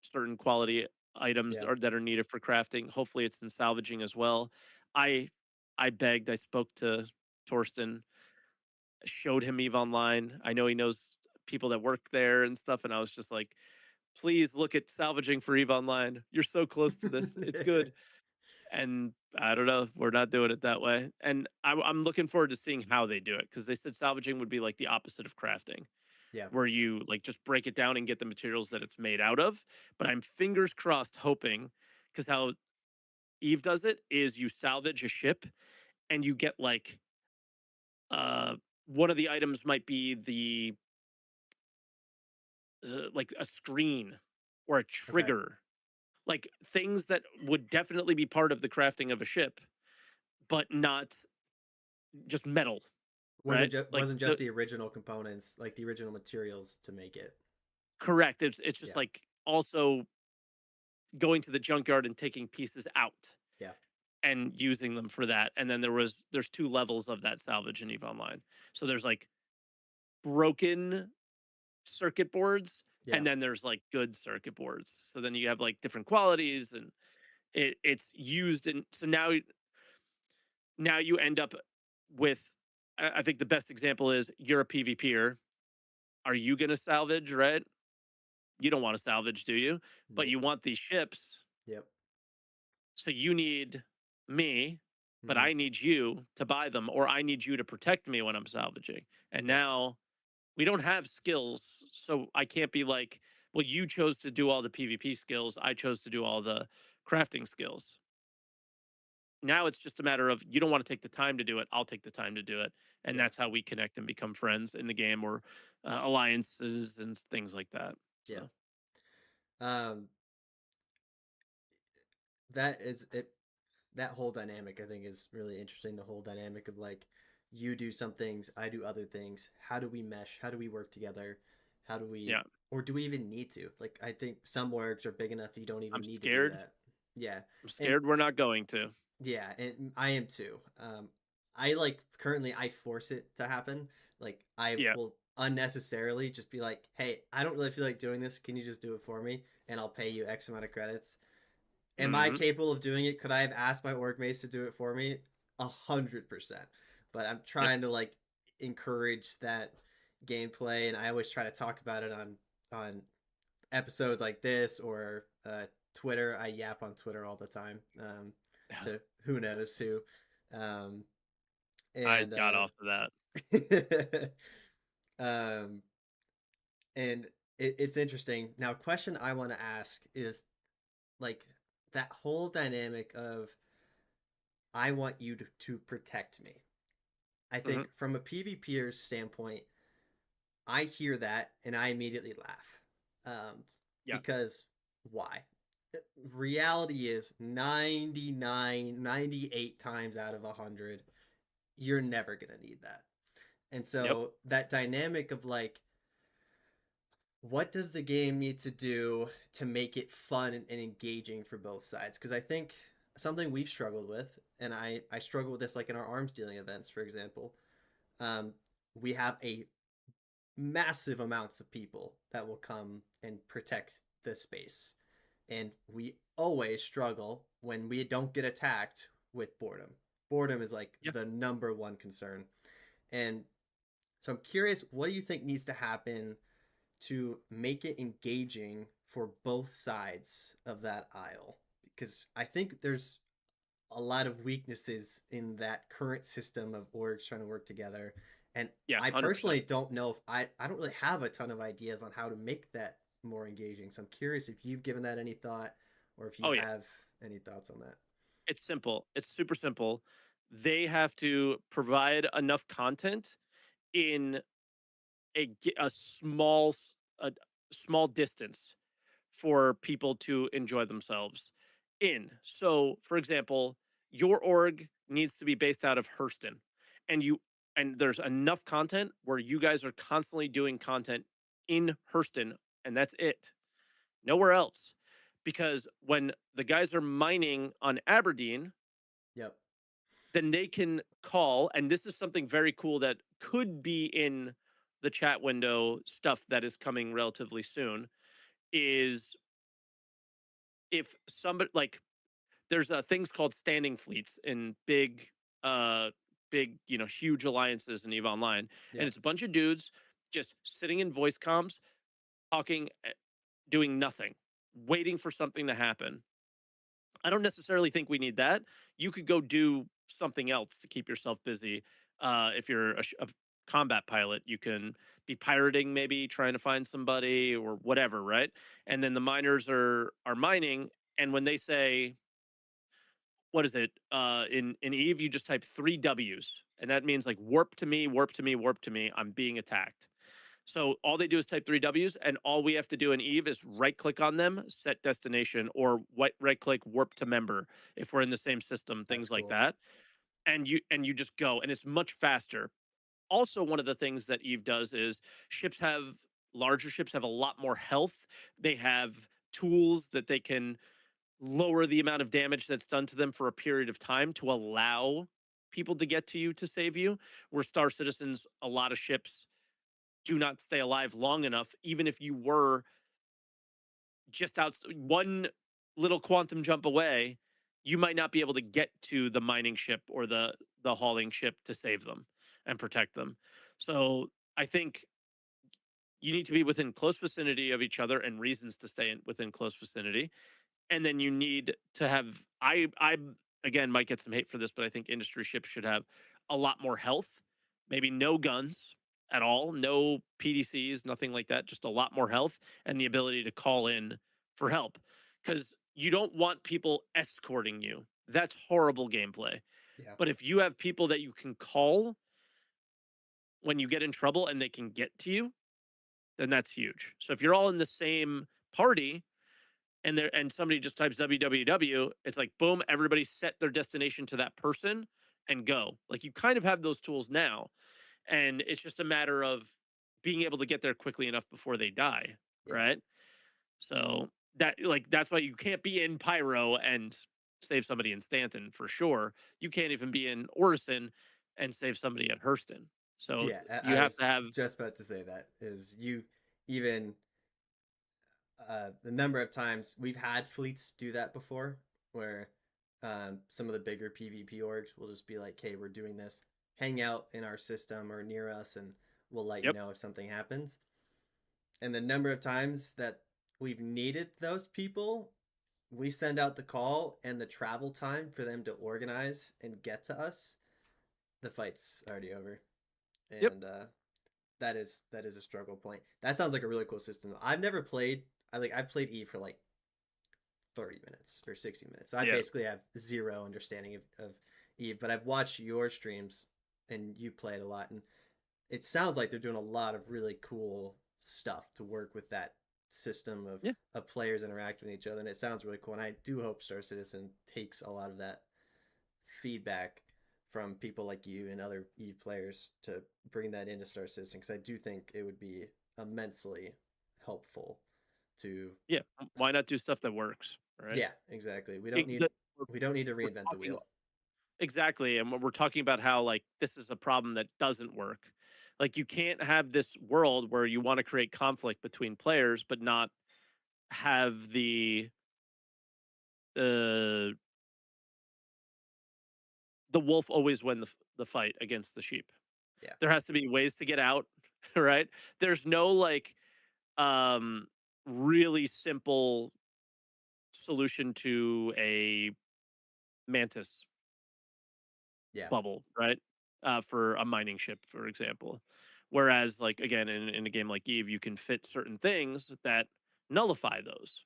certain quality items yeah. or that are needed for crafting. Hopefully it's in salvaging as well. I I begged, I spoke to Torsten, showed him Eve Online. I know he knows people that work there and stuff, and I was just like, please look at salvaging for Eve Online. You're so close to this. It's good. And I don't know, we're not doing it that way. And I'm looking forward to seeing how they do it, because they said salvaging would be like the opposite of crafting, Yeah, where you like just break it down and get the materials that it's made out of. But I'm fingers crossed hoping, because how Eve does it is you salvage a ship and you get like uh one of the items might be the like a screen or a okay. trigger, like things that would definitely be part of the crafting of a ship, but not just metal, right? Like Wasn't just the the original components, like the original materials to make it. correct. It's just Yeah, like also going to the junkyard and taking pieces out yeah, and using them for that. And then there's two levels of that salvage in Eve Online. So there's like broken circuit boards, yeah, and then there's like good circuit boards. So then you have like different qualities, and it's used. And so now you end up with, I think the best example is you're a PvPer. Are you going to salvage, right? You don't want to salvage, do you? But nope, you want these ships. yep, So you need me, but hmm, I need you to buy them, or I need you to protect me when I'm salvaging. And yep, now we don't have skills, so I can't be like Well, you chose to do all the PvP skills. I chose to do all the crafting skills. Now it's just a matter of you don't want to take the time to do it. I'll take the time to do it. And Yeah. that's how we connect and become friends in the game or alliances and things like that. Yeah. So, Um, that is it. That whole dynamic, I think, is really interesting. The whole dynamic of like, you do some things, I do other things. How do we mesh? How do we work together? How do we, yeah, or do we even need to? Like, I think some orgs are big enough you don't I'm even need to do scared. that. Yeah. I'm And scared we're not going to. yeah, and I am too. I like currently I force it to happen. Like I Yeah. will unnecessarily just be like, "Hey, I don't really feel like doing this. Can you just do it for me? And I'll pay you X amount of credits." Am I Hmm. capable of doing it? Could I have asked my org mates to do it for me? 100%. But I'm Yep. trying to like encourage that gameplay, and I always try to talk about it on episodes like this or Twitter. I yap on Twitter all the time to who knows who. Um, I and got off of that. um, and it's interesting. Now, a question I want to ask is like that whole dynamic of I want you to protect me. I Hmm. think from a PvPer's standpoint, I hear that and I immediately laugh. Yeah. Because why? Reality is 99, 98 times out of 100, you're never going to need that. And Yep. so that dynamic of like, what does the game need to do to make it fun and engaging for both sides? Because I think something we've struggled with, and I struggle with this like in our arms dealing events, for example, um, we have a massive amounts of people that will come and protect the space. And we always struggle when we don't get attacked with boredom. Boredom is like Yeah. the number one concern. And so I'm curious, what do you think needs to happen to make it engaging for both sides of that aisle? Because I think there's a lot of weaknesses in that current system of orgs trying to work together. And Yeah. I 100%. personally don't know if I don't really have a ton of ideas on how to make that more engaging. So I'm curious if you've given that any thought or if you Oh, yeah. have any thoughts on that. It's simple. It's super simple. They have to provide enough content in a a small distance for people to enjoy themselves in. So, for example, your org needs to be based out of Hurston, and there's enough content where you guys are constantly doing content in Hurston, and that's it. Nowhere else. Because when the guys are mining on Aberdeen, Yep. then they can call, and this is something very cool that could be in the chat window stuff that is coming relatively soon is if somebody like there's things called standing fleets in uh big huge alliances in EVE Online, and Yep. it's a bunch of dudes just sitting in voice comms talking, doing nothing, waiting for something to happen. I don't necessarily think we need that. You could go do something else to keep yourself busy. If you're a combat pilot, you can be pirating, maybe trying to find somebody or whatever, right? And then the miners are mining, and when they say, what is it? In Eve, you just type three W's, and that means like warp to me, warp to me, warp to me. I'm being attacked. So all they do is type three W's, and all we have to do in Eve is right click on them, set destination, or right click warp to member if we're in the same system, That's things like cool. that. And you just go, and it's much faster. Also, one of the things that Eve does is ships have larger ships have a lot more health. They have tools that they can lower the amount of damage that's done to them for a period of time to allow people to get to you to save you. Where Star Citizens, a lot of ships do not stay alive long enough, even if you were just out one little quantum jump away, you might not be able to get to the mining ship or the hauling ship to save them and protect them. So I think you need to be within close vicinity of each other and reasons to stay within close vicinity. And then you need to have I again might get some hate for this, but I think industry ships should have a lot more health, maybe no guns, at all, no PDCs, nothing like that, just a lot more health and the ability to call in for help because you don't want people escorting you. That's horrible gameplay. Yeah. But if you have people that you can call when you get in trouble and they can get to you, then that's huge. So if you're all in the same party and somebody just types www, it's like boom, everybody set their destination to that person and go. Like you kind of have those tools now, and it's just a matter of being able to get there quickly enough before they die, Yeah. right? So that's why you can't be in Pyro and save somebody in Stanton for sure. You can't even be in Orison and save somebody at Hurston. So Yeah, you I have was to have just about to say that is you even the number of times we've had fleets do that before, where some of the bigger PvP orgs will just be like, "Hey, we're doing this. Hang out in our system or near us, and we'll let you yep, know if something happens." And the number of times that we've needed those people, we send out the call, and the travel time for them to organize and get to us, the fight's already over, yep, and that is a struggle point. That sounds like a really cool system. I've never played. I've played E for like 30 minutes or 60 minutes. So I yeah, basically have zero understanding of Eve, but I've watched your streams and you play it a lot, and it sounds like they're doing a lot of really cool stuff to work with that system yeah, of players interacting with each other, and it sounds really cool. And I do hope Star Citizen takes a lot of that feedback from people like you and other Eve players to bring that into Star Citizen, because I do think it would be immensely helpful to. yeah. Why not do stuff that works, right? Yeah, exactly. We don't It, need the, we don't need to we're reinvent the talking wheel. exactly, and when we're talking about how like this is a problem that doesn't work. Like you can't have this world where you want to create conflict between players, but not have uh, the wolf always win the fight against the sheep. Yeah. There has to be ways to get out, right? There's no like um really simple solution to a mantis Yeah. bubble, right? For a mining ship, for example. Whereas, like again, in a game like Eve, you can fit certain things that nullify those.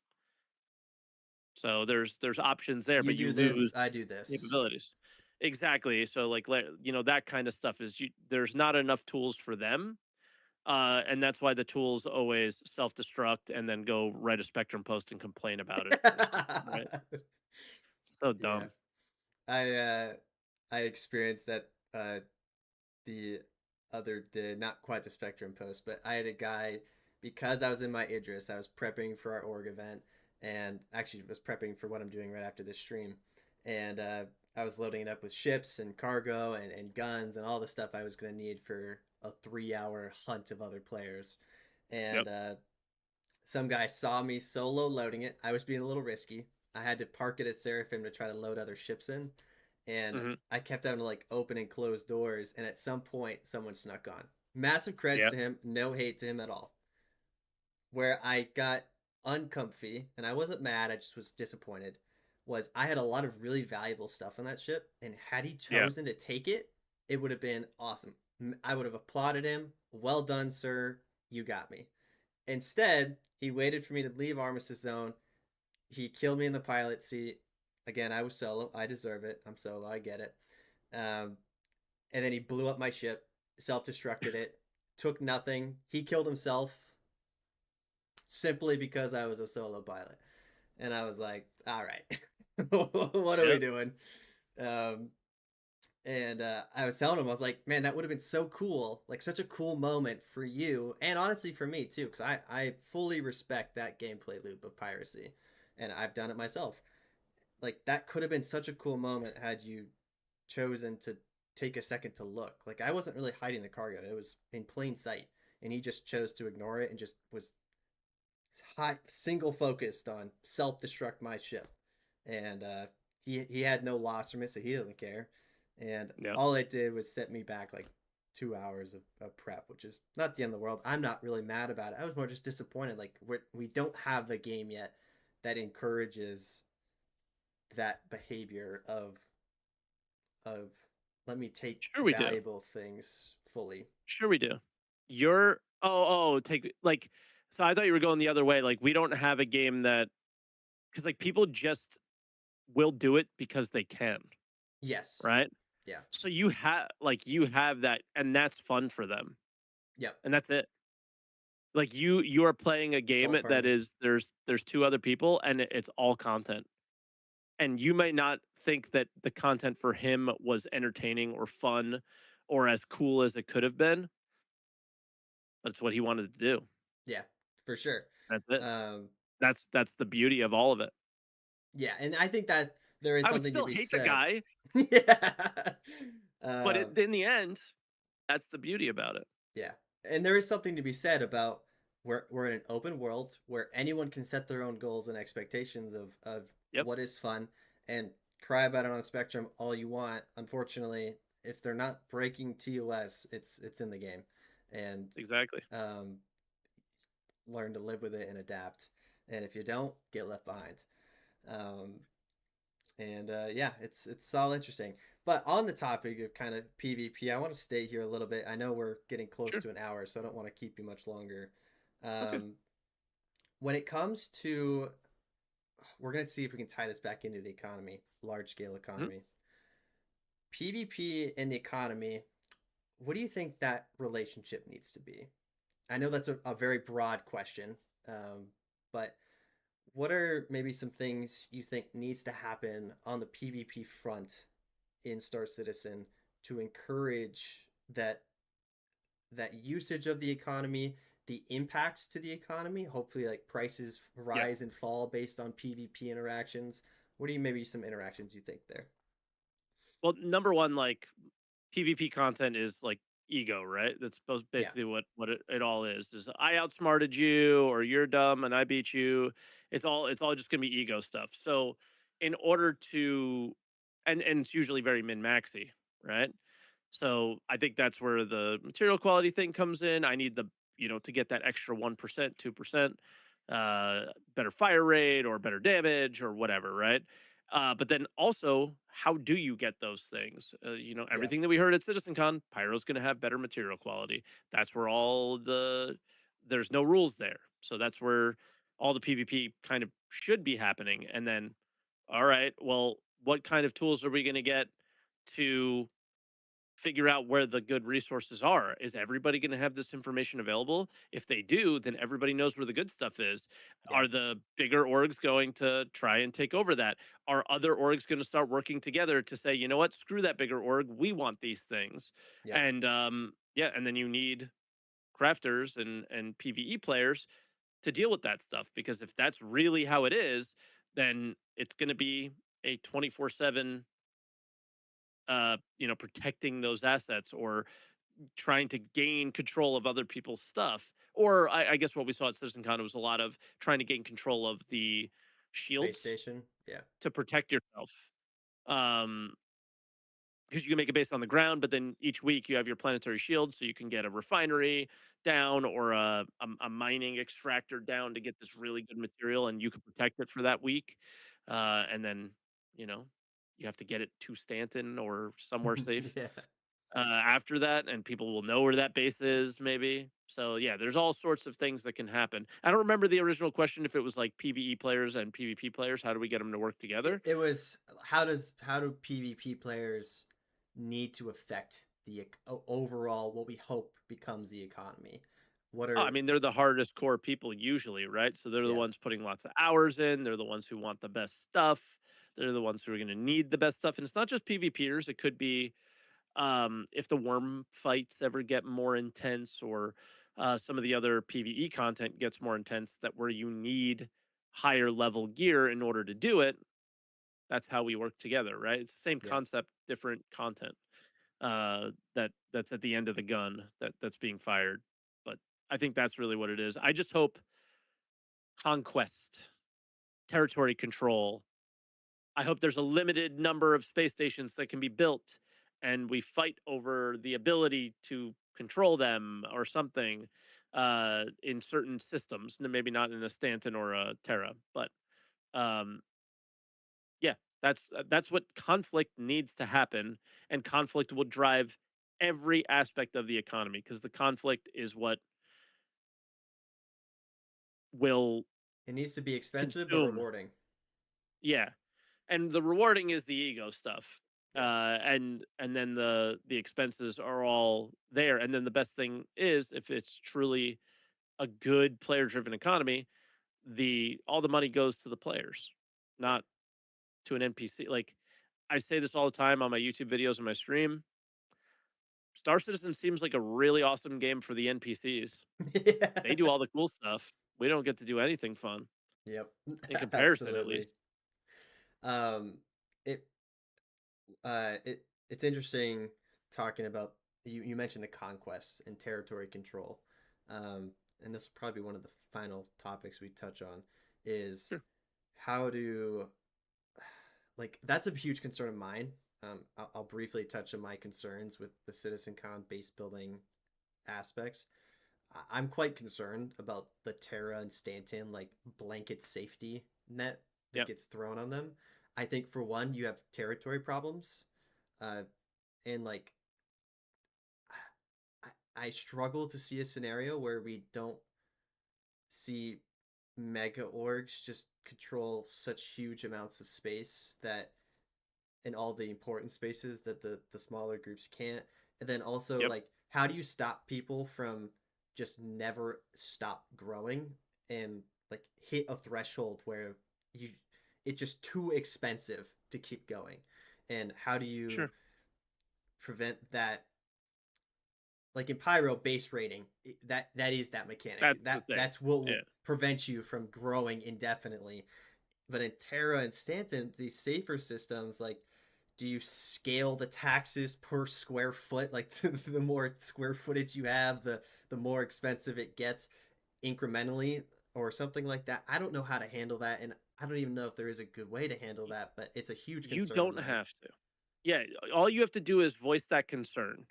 So there's options there, You but you do lose this, I do this. capabilities. Exactly. So that kind of stuff is there's not enough tools for them. And that's why the tools always self-destruct and then go write a Spectrum post and complain about it or something, right? So Yeah. dumb. I uh I experienced that the other day, not quite the Spectrum post, but I had a guy, because I was in my Idris, I was prepping for our org event, and actually was prepping for what I'm doing right after this stream. And I was loading it up with ships and cargo and guns and all the stuff I was going to need for a 3 hour hunt of other players. And Yep. some guy saw me solo loading it. I was being a little risky. I had to park it at Seraphim to try to load other ships in, and Hmm. I kept having to like open and close doors. And at some point, someone snuck on. Massive creds Yeah. to him, no hate to him at all. Where I got uncomfy, and I wasn't mad, I just was disappointed, was I had a lot of really valuable stuff on that ship, and had he Yeah. chosen to take it, it would have been awesome. I would have applauded him. Well done, sir. You got me. Instead, he waited for me to leave Armistice Zone. He killed me in the pilot seat. Again, I was solo. I deserve it. I'm solo. I get it. Um, and then he blew up my ship, self destructed it, took nothing. He killed himself simply because I was a solo pilot. And I was like, all right, what are we Yep. doing? Um, and I was telling him, I was like, man, that would have been so cool, like such a cool moment for you, and honestly for me too, because I fully respect that gameplay loop of piracy, and I've done it myself. Like that could have been such a cool moment had you chosen to take a second to look. Like I wasn't really hiding the cargo; it was in plain sight, and he just chose to ignore it and just was high, single focused on self destruct my ship, and he had no loss from it, so he doesn't care. And Yep. all it did was set me back like 2 hours of prep, which is not the end of the world. I'm not really mad about it. I was more just disappointed. Like we don't have the game yet that encourages that behavior of let me take Sure we do. valuable things fully. Sure we do. You're take like so I thought you were going the other way. Like we don't have a game that because like people just will do it because they can, Yes. right? Yeah. So you have that, and that's fun for them, Yep. and that's it. Like you are playing a game Salt that farming. is there's two other people, and it's all content. And you might not think that the content for him was entertaining or fun or as cool as it could have been, but it's what he wanted to do. Yeah, for sure. That's it. Um, That's the beauty of all of it. yeah, and I think that there is I would something to still be hate the said. guy, Yeah. but Um, in the end, that's the beauty about it. yeah, and there is something to be said about we're in an open world where anyone can set their own goals and expectations of Yep, what is fun and cry about it on a spectrum all you want. Unfortunately, if they're not breaking TOS, it's in the game, and exactly. um, learn to live with it and adapt. And if you don't, get left behind. Um, and yeah, it's all interesting. But on the topic of kind of PvP, I want to stay here a little bit. I know we're getting close Sure. to an hour, so I don't want to keep you much longer. Okay. Um, when it comes to, we're gonna see if we can tie this back into the economy, large scale Mhm. economy, PvP and the economy. What do you think that relationship needs to be? I know that's a very broad question, but what are maybe some things you think needs to happen on the PvP front in Star Citizen to encourage that usage of the economy, the impacts to the economy, hopefully like prices Yeah. rise and fall based on PvP interactions. What are you maybe some interactions you think there? Well, number one, like PvP content is like ego, right? That's Yeah. basically what it all is. Is I outsmarted you or you're dumb and I beat you. It's all just gonna be ego stuff. So in order to and it's usually very min maxy, right? So I think that's where the material quality thing comes in. I need the to get that extra 1%, 2%, better fire rate or better damage or whatever, right? But then also, how do you get those things? Yeah. Everything that we heard at CitizenCon, Pyro's going to have better material quality. That's where there's no rules there. So that's where all the PvP kind of should be happening. And then, all right, well, what kind of tools are we going to get to figure out where the good resources are? Is everybody going to have this information available? If they do, then everybody knows where the good stuff is. Yeah. Are the bigger orgs going to try and take over that? Are other orgs going to start working together to say, you know what, screw that bigger org, we want these things? Yep. And yeah, and then you need crafters and PVE players to deal with that stuff, because if that's really how it is, then it's going to be a 24/7 protecting those assets or trying to gain control of other people's stuff. Or I guess what we saw at CitizenCon was a lot of trying to gain control of the Space shields station. Yeah. to protect yourself. Um, because you can make a base on the ground, but then each week you have your planetary shield, so you can get a refinery down or a mining extractor down to get this really good material, and you can protect it for that week. And then you know you have to get it to Stanton or somewhere safe Yeah. after that, and people will know where that base is, maybe. So yeah, there's all sorts of things that can happen. I don't remember the original question if it was like PVE players and PvP players. How do we get them to work together? It was how do PvP players need to affect the overall what we hope becomes the economy? What Oh, I are mean, they're the hardest core people usually, right? So they're the yeah, ones putting lots of hours in. They're the ones who want the best stuff. They're the ones who are going to need the best stuff. And it's not just PvPers. It could be if the worm fights ever get more intense, or some of the other PvE content gets more intense, that where you need higher level gear in order to do it. That's how we work together, right? It's the same yeah. concept, different content. That's at the end of the gun that's being fired. But I think that's really what it is. I just hope conquest, territory control. I hope there's a limited number of space stations that can be built, and we fight over the ability to control them or something in certain systems. Maybe not in a Stanton or a Terra, but um, yeah, that's what conflict needs to happen, and conflict will drive every aspect of the economy because the conflict is what will It needs to be expensive but consume. rewarding. Yeah, and the rewarding is the ego stuff, Yeah. and then the expenses are all there. And then the best thing is if it's truly a good player driven economy, the all the money goes to the players, Yeah. not to an NPC. Like I say this all the time on my YouTube videos and my stream. Star Citizen seems like a really awesome game for the NPCs. They do Yeah. all the cool stuff. We don't get to do anything fun Yep. in comparison, at Absolutely. least. Um, it it's interesting talking about you mentioned the conquest and territory control. Um, and this will probably be one of the final topics we touch on is Sure. how to like that's a huge concern of mine. I'll briefly touch on my concerns with the CitizenCon base building aspects. I'm quite concerned about the Terra and Stanton like blanket safety net that Yep. gets thrown on them. I think for one, you have territory problems, uh, and like I struggle to see a scenario where we don't see mega orgs just control such huge amounts of space that in all the important spaces that the smaller groups can't. And then also Yep. like how do you stop people from just never stop growing and like hit a threshold where you it's just too expensive to keep going? And how do you Sure. prevent that like in Pyro base rating, that is that That's mechanic. the thing. That's what will Yeah. prevent you from growing indefinitely. But in Terra and Stanton, these safer systems, like, do you scale the taxes per square foot? Like, the more square footage you have, the more expensive it gets incrementally, or something like that. I don't know how to handle that, and I don't even know if there is a good way to handle that. But it's a huge You concern of don't mine. have to. Yeah, all you have to do is voice that concern.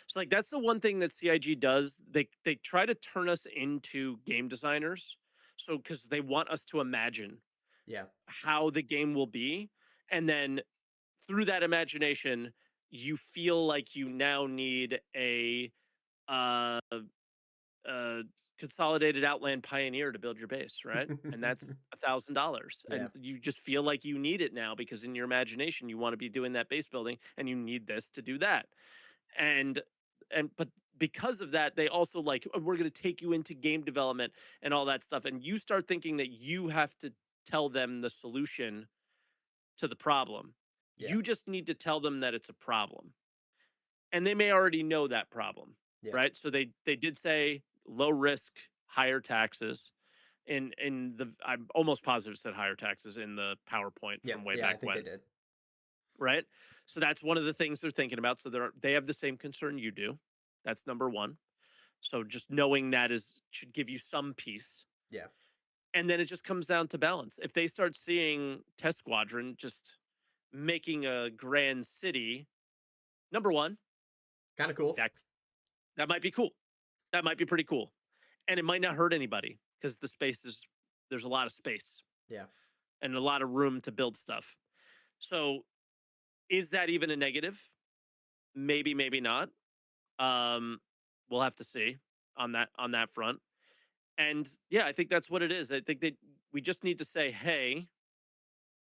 So like that's the one thing that CIG does. They try to turn us into game designers. So cuz they want us to imagine Yeah, how the game will be, and then through that imagination you feel like you now need uh uh, consolidated Outland Pioneer to build your base, right? And that's $1,000. yeah, And you just feel like you need it now because in your imagination, you want to be doing that base building and you need this to do that. And, but because of that, they also like, "Oh, we're going to take you into game development and all that stuff." And you start thinking that you have to tell them the solution to the problem. yeah, You just need to tell them that it's a problem and they may already know that problem, yeah, right? So they did say low risk, higher taxes. In the I'm almost positive it said higher taxes in the PowerPoint yep, from way yeah. I back think they when, did. right? So that's one of the things they're thinking about. So they have the same concern you do. That's number one. So just knowing that is should give you some peace. Yeah, And then it just comes down to balance. If they start seeing Test Squadron just making a grand city, number one, kind of cool. that that might be cool. That might be pretty cool. And it might not hurt anybody because there's a lot of space Yeah, and a lot of room to build stuff. So is that even a negative? Maybe, maybe not. Um, we'll have to see on that front. And yeah, I think that's what it is. I think that we just need to say, hey,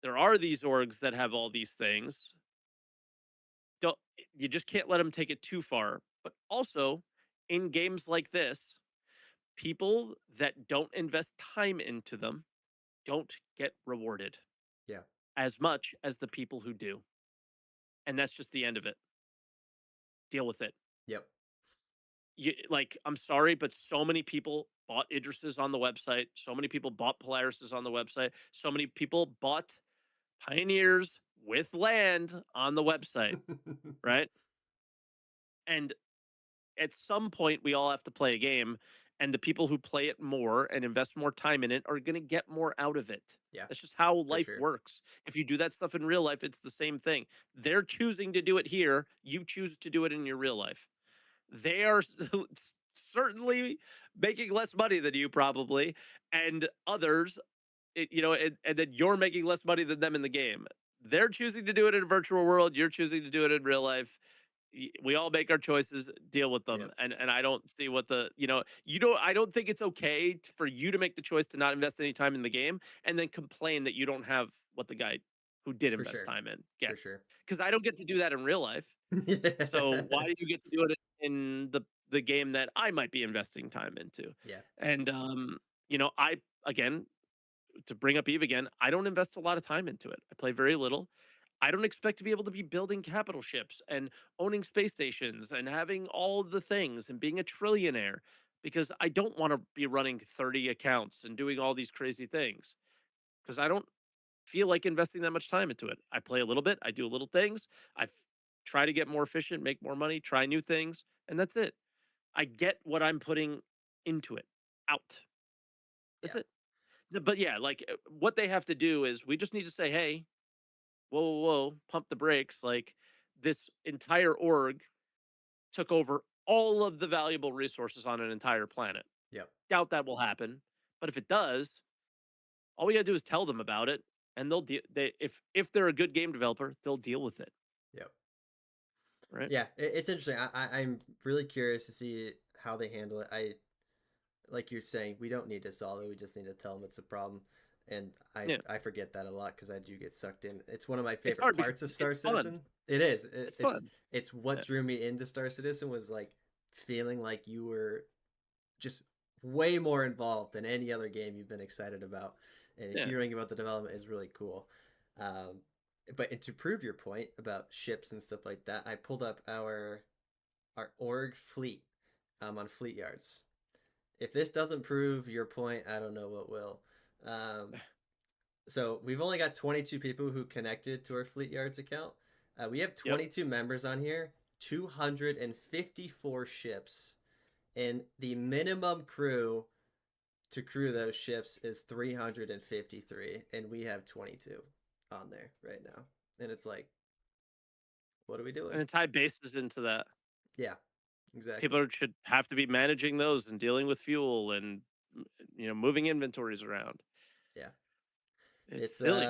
there are these orgs that have all these things. Don't you just can't let them take it too far. But also in games like this, people that don't invest time into them don't get rewarded yeah, as much as the people who do. And that's just the end of it. Deal with it. yep. Like, I'm sorry, but so many people bought Idris's on the website. So many people bought Polaris's on the website. So many people bought Pioneers with land on the website, right? And at some point, we all have to play a game. And the people who play it more and invest more time in it are going to get more out of it. Yeah, That's just how for life sure. works. If you do that stuff in real life, it's the same thing. They're choosing to do it here. You choose to do it in your real life. They are certainly making less money than you, probably, and others, and then you're making less money than them in the game. They're choosing to do it in a virtual world. You're choosing to do it in real life. we all make our choices, deal with them. Yep. And I don't see what the, I don't think it's okay for you to make the choice to not invest any time in the game and then complain that you don't have what the guy who did For invest sure. time in For gets. sure. Because I don't get to do that in real life. So why do you get to do it in the game that I might be investing time into? Yeah. And I again, to bring up Eve again, I don't invest a lot of time into it. I play very little. I don't expect to be able to be building capital ships and owning space stations and having all the things and being a trillionaire because I don't want to be running 30 accounts and doing all these crazy things because I don't feel like investing that much time into it. I play a little bit, I do little things, try to get more efficient, make more money, try new things, and that's it. I get what I'm putting into it out. That's Yeah. it. But yeah, like what they have to do is we just need to say, hey, whoa, whoa, whoa, pump the brakes. Like this entire org took over all of the valuable resources on an entire planet. Yep. Doubt that will happen. But if it does, all we gotta do is tell them about it, and they'll deal. They if they're a good game developer, they'll deal with it, Yep. right? Yeah, it's interesting. I'm really curious to see how they handle it. Like you're saying, we don't need to solve it. We just need to tell them it's a problem. And Yeah, I forget that a lot because I do get sucked in. It's one of my it's favorite hard parts of because it's Star fun. Citizen. It is. It's fun. It's what Yeah, drew me into Star Citizen was like feeling like you were just way more involved than any other game you've been excited about, and yeah, hearing about the development is really cool. Um, but and to prove your point about ships and stuff like that, I pulled up our org fleet on Fleet Yards. If this doesn't prove your point, I don't know what will. Um, so we've only got 22 people who connected to our Fleet Yards account. We have yep. 22 members on here, 254 ships, and the minimum crew to crew those ships is 353, and we have 22 on there right now. And it's like, what are we doing? And then tie bases into that. Yeah, exactly. People should have to be managing those and dealing with fuel and moving inventories around. Yeah. It's It's silly.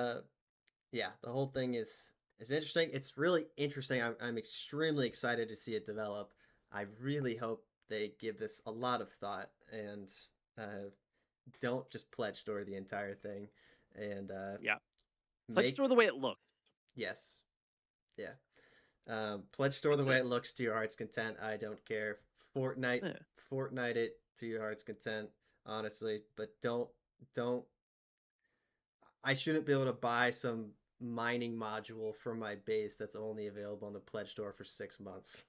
yeah, the whole thing is interesting. It's really interesting. I'm extremely excited to see it develop. I really hope they give this a lot of thought and uh, don't just pledge store the entire thing and Yeah, pledge make store the way it looks. yes, yeah. Pledge store the way Yeah. it looks to your heart's content. I don't care. Fortnite, Yeah. Fortnite it to your heart's content, honestly. But don't. I shouldn't be able to buy some mining module for my base that's only available on the pledge store for 6 months.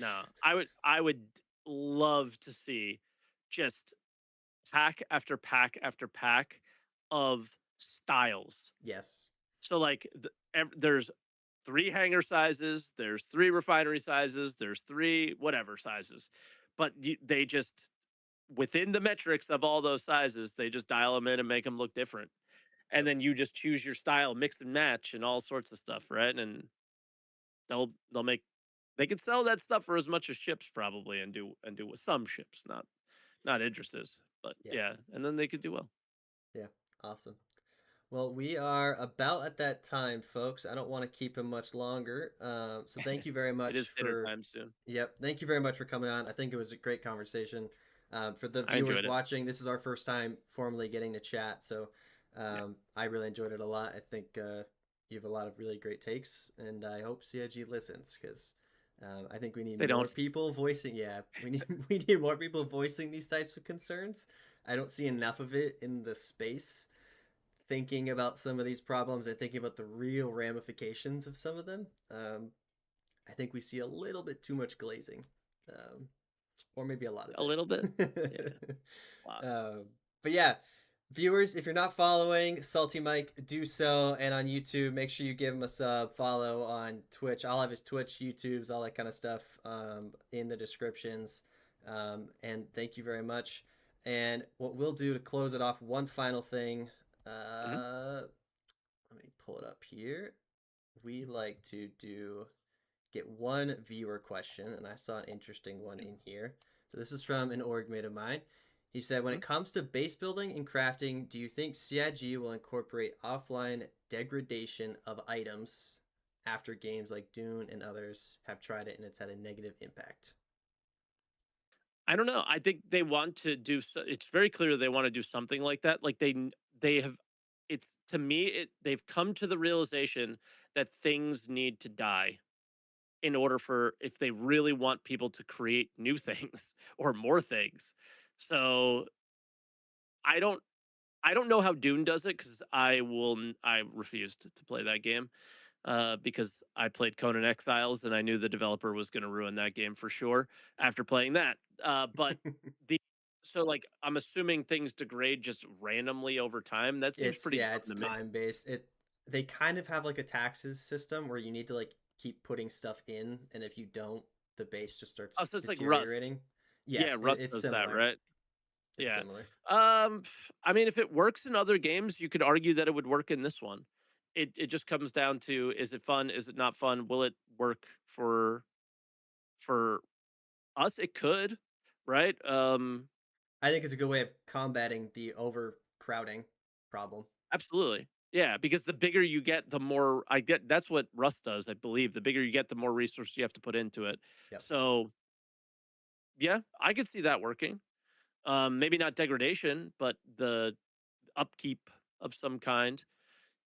No, I would love to see just pack after pack after pack of styles. Yes. So like there's three hangar sizes, there's three refinery sizes, there's three whatever sizes, but they just within the metrics of all those sizes, they just dial them in and make them look different. And Yep. then you just choose your style, mix and match, and all sorts of stuff, right? And they'll make they could sell that stuff for as much as ships probably and do with some ships, not Idris's, but Yeah. yeah, and then they could do well. Yeah. Awesome. Well, we are about at that time, folks. I don't want to keep him much longer. So thank you very It is much dinner for, time soon. yep, thank you very much for coming on. I think it was a great conversation. For the I viewers enjoyed it. watching, this is our first time formally getting to chat. So Yeah. I really enjoyed it a lot. I think you have a lot of really great takes, and I hope CIG listens because I think we need They more don't. people voicing. Yeah, we need we need more people voicing these types of concerns. I don't see enough of it in the space thinking about some of these problems and thinking about the real ramifications of some of them. I think we see a little bit too much glazing, um, or maybe a lot of A little bit. Yeah. it. Wow. But yeah, viewers, if you're not following SaltEMike, do so. And on YouTube, make sure you give him a sub, follow on Twitch. I'll have his Twitch, YouTube's, all that kind of stuff in the descriptions. And thank you very much. And what we'll do to close it off, one final thing. Mhm. Let me pull it up here. We like to get one viewer question, and I saw an interesting one in here. So this is from an org mate of mine. He said, when Mhm. it comes to base building and crafting, do you think CIG will incorporate offline degradation of items after games like Dune and others have tried it and it's had a negative impact? I don't know. I think they want to do it's very clear they want to do something like that. Like they have it's to me they've come to the realization that things need to die in order for if they really want people to create new things or more things. So I don't I don't know how Dune does it because I refused to play that game because I played Conan Exiles and I knew the developer was going to ruin that game for sure after playing that. But the so like I'm assuming things degrade just randomly over time. That seems It's pretty yeah, dumb it's to me. time based. They kind of have like a taxes system where you need to like keep putting stuff in, and if you don't, the base just Oh, starts so it's like Rust. deteriorating. Yeah, Yes, Rust it's does that, similar. right? It's Yeah. similar. I mean, if it works in other games, you could argue that it would work in this one. It just comes down to is it fun? Is it not fun? Will it work for us? It could, right? I think it's a good way of combating the overcrowding problem. Absolutely. Yeah, because the bigger you get, the more I get that's what Rust does, I believe. The bigger you get, the more resources you have to put into it. Yep. So yeah, I could see that working. Maybe not degradation, but the upkeep of some kind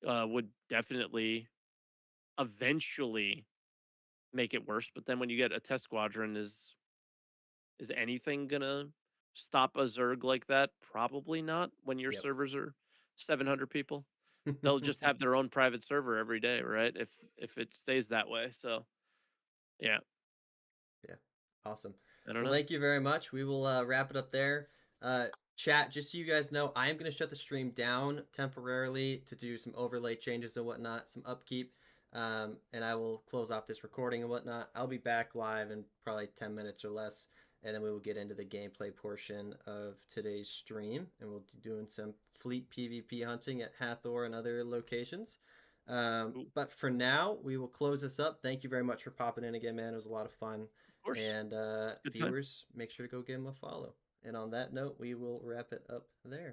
would definitely eventually make it worse. But then when you get a test squadron, is anything gonna stop a Zerg like that? Probably not when your Yep. servers are 700 people. They'll just have their own private server every day, right? If it stays that way. So yeah, Yeah. Awesome. I don't Well, know. thank you very much. We will wrap it up there. Chat, just so you guys know, I am going to shut the stream down temporarily to do some overlay changes and whatnot, some upkeep. And I will close off this recording and whatnot. I'll be back live in probably 10 minutes or less. And then we will get into the gameplay portion of today's stream. And we'll be doing some fleet PvP hunting at Hathor and other locations. Ooh, But for now, we will close this up. Thank you very much for popping in again, man. It was a lot of fun. of course, And good time. viewers, make sure to go give him a follow. And on that note, we will wrap it up there.